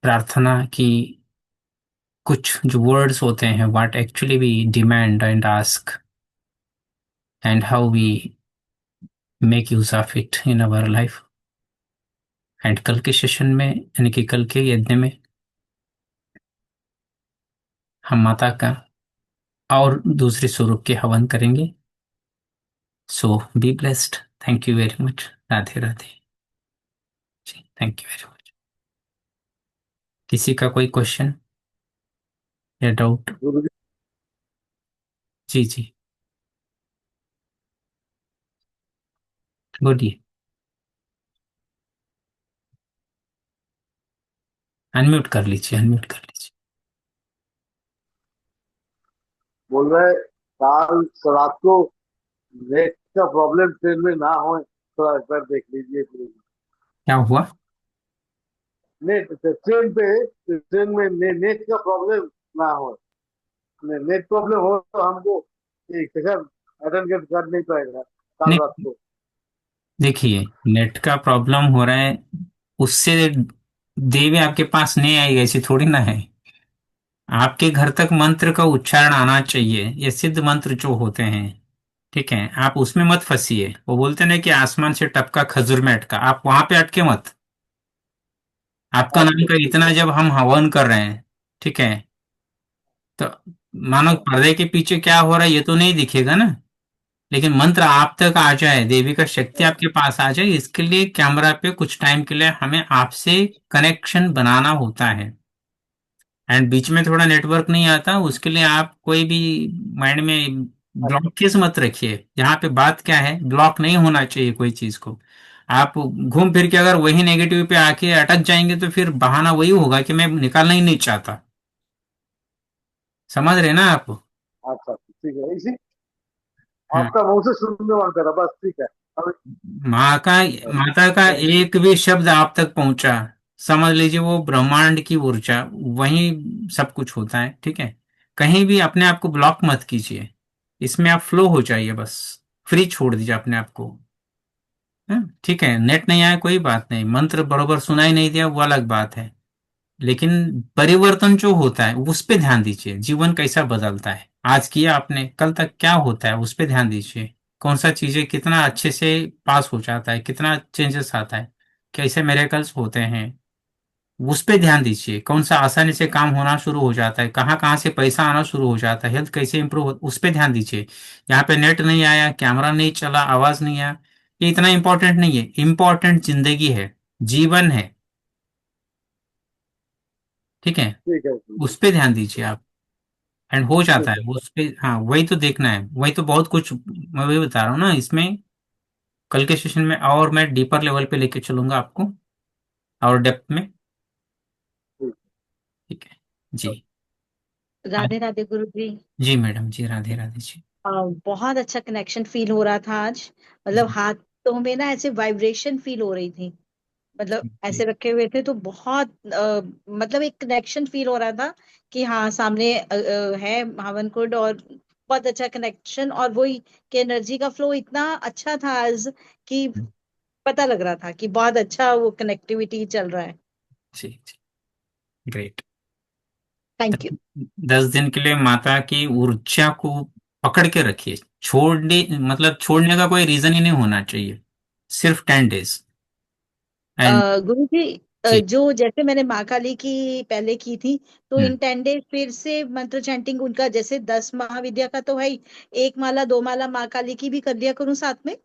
प्रार्थना की कुछ जो वर्ड्स होते हैं, what actually we demand and ask and how we make use of it in our life. And कल के सेशन में यानी कि कल के यज्ञ में हम माता का और दूसरे स्वरूप के हवन करेंगे। So be blessed. Thank you very much. Radhe Radhe ji. Thank you very much. किसी का कोई क्वेश्चन या डाउट? जी जी बोलिए। अनम्यूट कर लीजिए, अनम्यूट कर लीजिए। बोल रहे काल रात को नेट का प्रॉब्लम ट्रेन में ना हो, थोड़ा एक बार देख लीजिए प्लीज। क्या हुआ? ट्रेन में नेट का प्रॉब्लम ना हो। नेट प्रॉब्लम हो तो हमको एक सेकंड अटेंड कर नहीं पाएगा काल नहीं, रात को। देखिए नेट का प्रॉब्लम हो रहा है, उससे देवी आपके पास नहीं आएगी ऐसी थोड़ी ना है। आपके घर तक मंत्र का उच्चारण आना चाहिए। ये सिद्ध मंत्र जो होते हैं, ठीक है, आप उसमें मत फंसिए। वो बोलते ना कि आसमान से टपका खजूर में अटका, आप वहां पे अटके मत। आपका नाम का इतना जब हम हवन कर रहे हैं, ठीक है, तो मानो पर्दे के पीछे क्या हो रहा है ये तो नहीं दिखेगा ना, लेकिन मंत्र आप तक आ जाए, देवी का शक्ति आपके पास आ जाए, इसके लिए कैमरा पे कुछ टाइम के लिए हमें आपसे कनेक्शन बनाना होता है। एंड बीच में थोड़ा नेटवर्क नहीं आता, उसके लिए आप कोई भी माइंड में ब्लॉक केस मत रखिए। यहाँ पे बात क्या है, ब्लॉक नहीं होना चाहिए कोई चीज को। आप घूम फिर के अगर वही नेगेटिव पे आके अटक जाएंगे तो फिर बहाना वही होगा कि मैं निकालना ही नहीं चाहता। समझ रहे ना आप? अच्छा ठीक है, इसी हाँ। आपका मुंह से सुनने मन करा, बस ठीक है। अब माँ का माता का एक भी शब्द आप तक पहुंचा, समझ लीजिए वो ब्रह्मांड की ऊर्जा, वहीं सब कुछ होता है। ठीक है, कहीं भी अपने आप को ब्लॉक मत कीजिए, इसमें आप फ्लो हो जाइए, बस फ्री छोड़ दीजिए अपने आप को। हाँ, ठीक है, नेट नहीं आया कोई बात नहीं, मंत्र बरोबर सुनाई नहीं दिया वो अलग बात है, लेकिन परिवर्तन जो होता है उस पे ध्यान दीजिए। जीवन कैसा बदलता है, आज किया आपने, कल तक क्या होता है उस पे ध्यान दीजिए। कौन सा चीजें कितना अच्छे से पास हो जाता है, कितना चेंजेस आता है, कैसे मेरेकल्स होते हैं, उस पे ध्यान दीजिए। कौन सा आसानी से काम होना शुरू हो जाता है, कहाँ कहाँ से पैसा आना शुरू हो जाता है, हेल्थ कैसे इंप्रूव हो, उस पे ध्यान दीजिए। यहाँ पे नेट नहीं आया, कैमरा नहीं चला, आवाज नहीं आया, ये इतना इंपॉर्टेंट नहीं है। इंपॉर्टेंट जिंदगी है, जीवन है। ठीक है, ठीक है, उस पे ध्यान दीजिए आप, एंड हो ठीक जाता है है वो सर। उस पे। हाँ, वही तो देखना है, वही तो बहुत कुछ मैं वही बता रहा हूँ ना इसमें। कल के सेशन में और मैं डीपर लेवल पे लेके चलूंगा आपको, और डेप्थ में। ठीक। ठीक है जी। राधे राधे गुरु जी। जी मैडम जी, राधे राधे जी। अ, बहुत अच्छा कनेक्शन फील हो रहा था आज। मतलब जी हाथों में ना ऐसे वाइब्रेशन फील हो रही थी। मतलब जी ऐसे रखे हुए थे तो बहुत मतलब एक कनेक्शन फील हो रहा था कि हाँ सामने है हवन कुंड, और बहुत अच्छा कनेक्शन, और वही कि एनर्जी का फ्लो इतना अच्छा था आज कि पता लग रहा था कि बहुत अच्छा वो कनेक्टिविटी चल रहा है। जी जी, ग्रेट। Thank you. 10 दिन के लिए माता की ऊर्जा को पकड़ के रखिए, छोड़ने मतलब छोड़ने का कोई रीजन ही नहीं होना चाहिए, सिर्फ 10 डेज। एंड गुरु जी, जी, जो जैसे मैंने माँ काली की पहले की थी, तो हम्म, इन 10 डेज फिर से मंत्र चैंटिंग उनका जैसे 10 महाविद्या का तो है ही, एक माला 2 माला माँ काली की भी कर लिया करूं साथ में।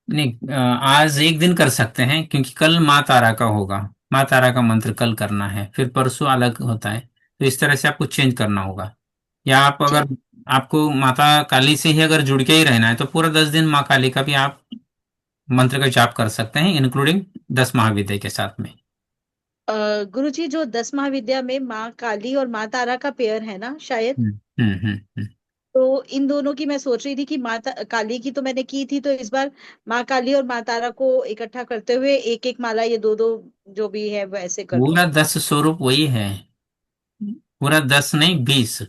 नहीं, आज एक दिन कर सकते हैं क्योंकि कल माँ तारा का होगा। माँ तारा का मंत्र कल करना है, फिर परसों अलग होता है, तो इस तरह से आपको चेंज करना होगा। या आप अगर चल आपको माता काली से ही अगर जुड़ के ही रहना है तो पूरा 10 दिन माँ काली का भी आप मंत्र का जाप कर सकते हैं, इंक्लूडिंग 10 महाविद्या के साथ में। गुरु जी, जो 10 महाविद्या में माँ काली और माँ तारा का पेयर है ना शायद, हम्म हम्म हम्म हम्म। तो इन दोनों की मैं सोच रही थी कि काली की तो मैंने की थी, तो इस बार माँ काली और माँ तारा को इकट्ठा करते हुए एक एक माला, ये दो दो जो भी है वैसे कर लूं। पूरा 10 स्वरूप वही है, पूरा 10 नहीं 20।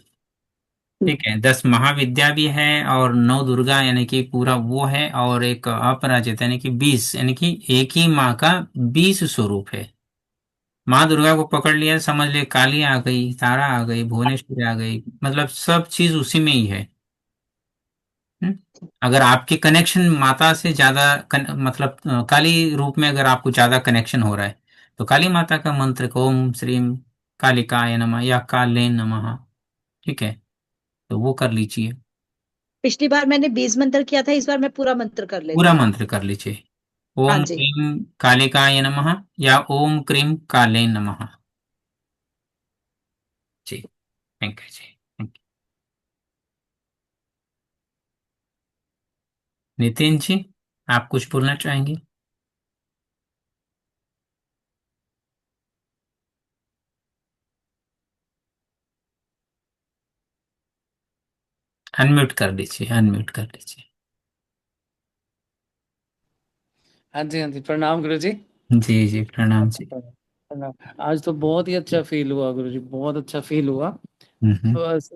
ठीक है, 10 महाविद्या भी है, और 9 दुर्गा यानी कि पूरा वो है, और एक अपराजित यानी कि 20, यानी कि एक ही माँ का 20 स्वरूप है। माँ दुर्गा को पकड़ लिया, समझ लिए काली आ गई, तारा आ गई, भुवनेश्वरी आ गई, मतलब सब चीज उसी में ही है। हम्म? अगर आपके कनेक्शन माता से ज्यादा मतलब काली रूप में अगर आपको ज्यादा कनेक्शन हो रहा है, तो काली माता का मंत्र को ओम श्रीम कालिकाय नमः या काले नमः, ठीक है, तो वो कर लीजिए। पिछली बार मैंने 20 मंत्र किया था, इस बार मैं पूरा मंत्र कर पूरा लेती हूँ। मंत्र कर लीजिए, हाँ ओम जी। क्रीम कालिकाय नमः या ओम क्रीम काले नमः। जी, थैंक यू जी, थैंक यू। नितिन जी, आप कुछ बोलना चाहेंगे? अनम्यूट कर लीजिए, अनम्यूट कर लीजिए। हाँ जी, प्रणाम गुरु जी। जी जी, प्रणाम जी। प्रणाम। आज तो बहुत ही अच्छा फील हुआ गुरु जी, बहुत अच्छा फील हुआ। हम्म। बस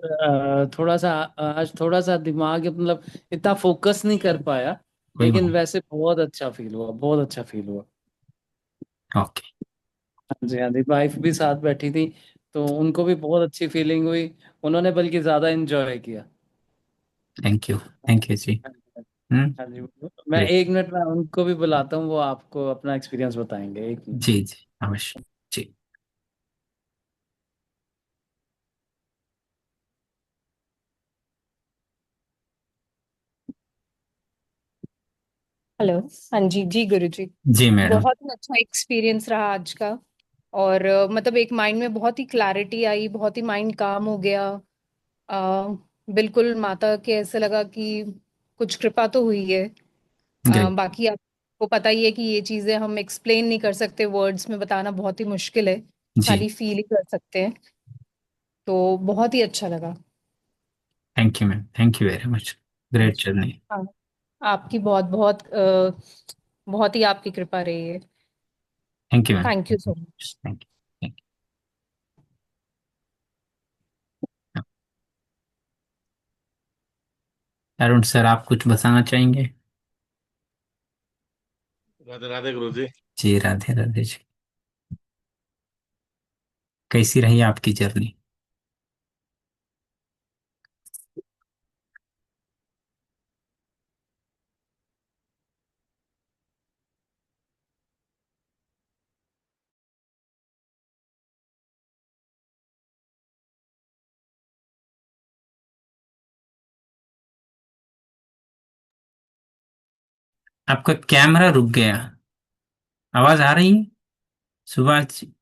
थोड़ा सा आज थोड़ा सा दिमाग मतलब इतना फोकस नहीं कर पाया, कोई लेकिन बात। वैसे बहुत अच्छा फील हुआ, बहुत अच्छा फील हुआ। ओके। हाँ जी, वाइफ भी साथ बैठी थी, तो उनको भी बहुत अच्छी फीलिंग हुई। उन्होंने बल्कि ज्यादा एंजॉय किया। थैंक यू जी। हम्म। हाँ जी, मैं ग्रेट। 1 मिनट में उनको भी बुलाता हूँ, वो आपको अपना एक्सपीरियंस बताएंगे, 1 मिनट। जी जी, अवश्य जी। हेलो। हाँ जी, जी गुरु जी। जी मैडम। बहुत ही अच्छा एक्सपीरियंस रहा आज का। और मतलब एक माइंड में बहुत ही क्लैरिटी आई, बहुत ही माइंड काम हो गया। अ, बिल्कुल माता के ऐसे लगा कि कुछ कृपा तो हुई है। ग्रेट। बाकी आपको पता ही है कि ये चीजें हम एक्सप्लेन नहीं कर सकते, वर्ड्स में बताना बहुत ही मुश्किल है, जी। खाली फील ही कर सकते हैं। तो बहुत ही अच्छा लगा। Thank you ma'am, thank you very much. Great journey. हाँ, आपकी बहुत बहुत बहुत ही आपकी कृपा रही है। Thank you ma'am. Thank you so much. Thank you, thank you. Arun sir, आप कुछ बताना चाहेंगे? राधे राधे गुरु जी। जी, राधे राधे जी। कैसी रही आपकी जर्नी? आपका कैमरा रुक गया। आवाज आ रही है सुभाष जी?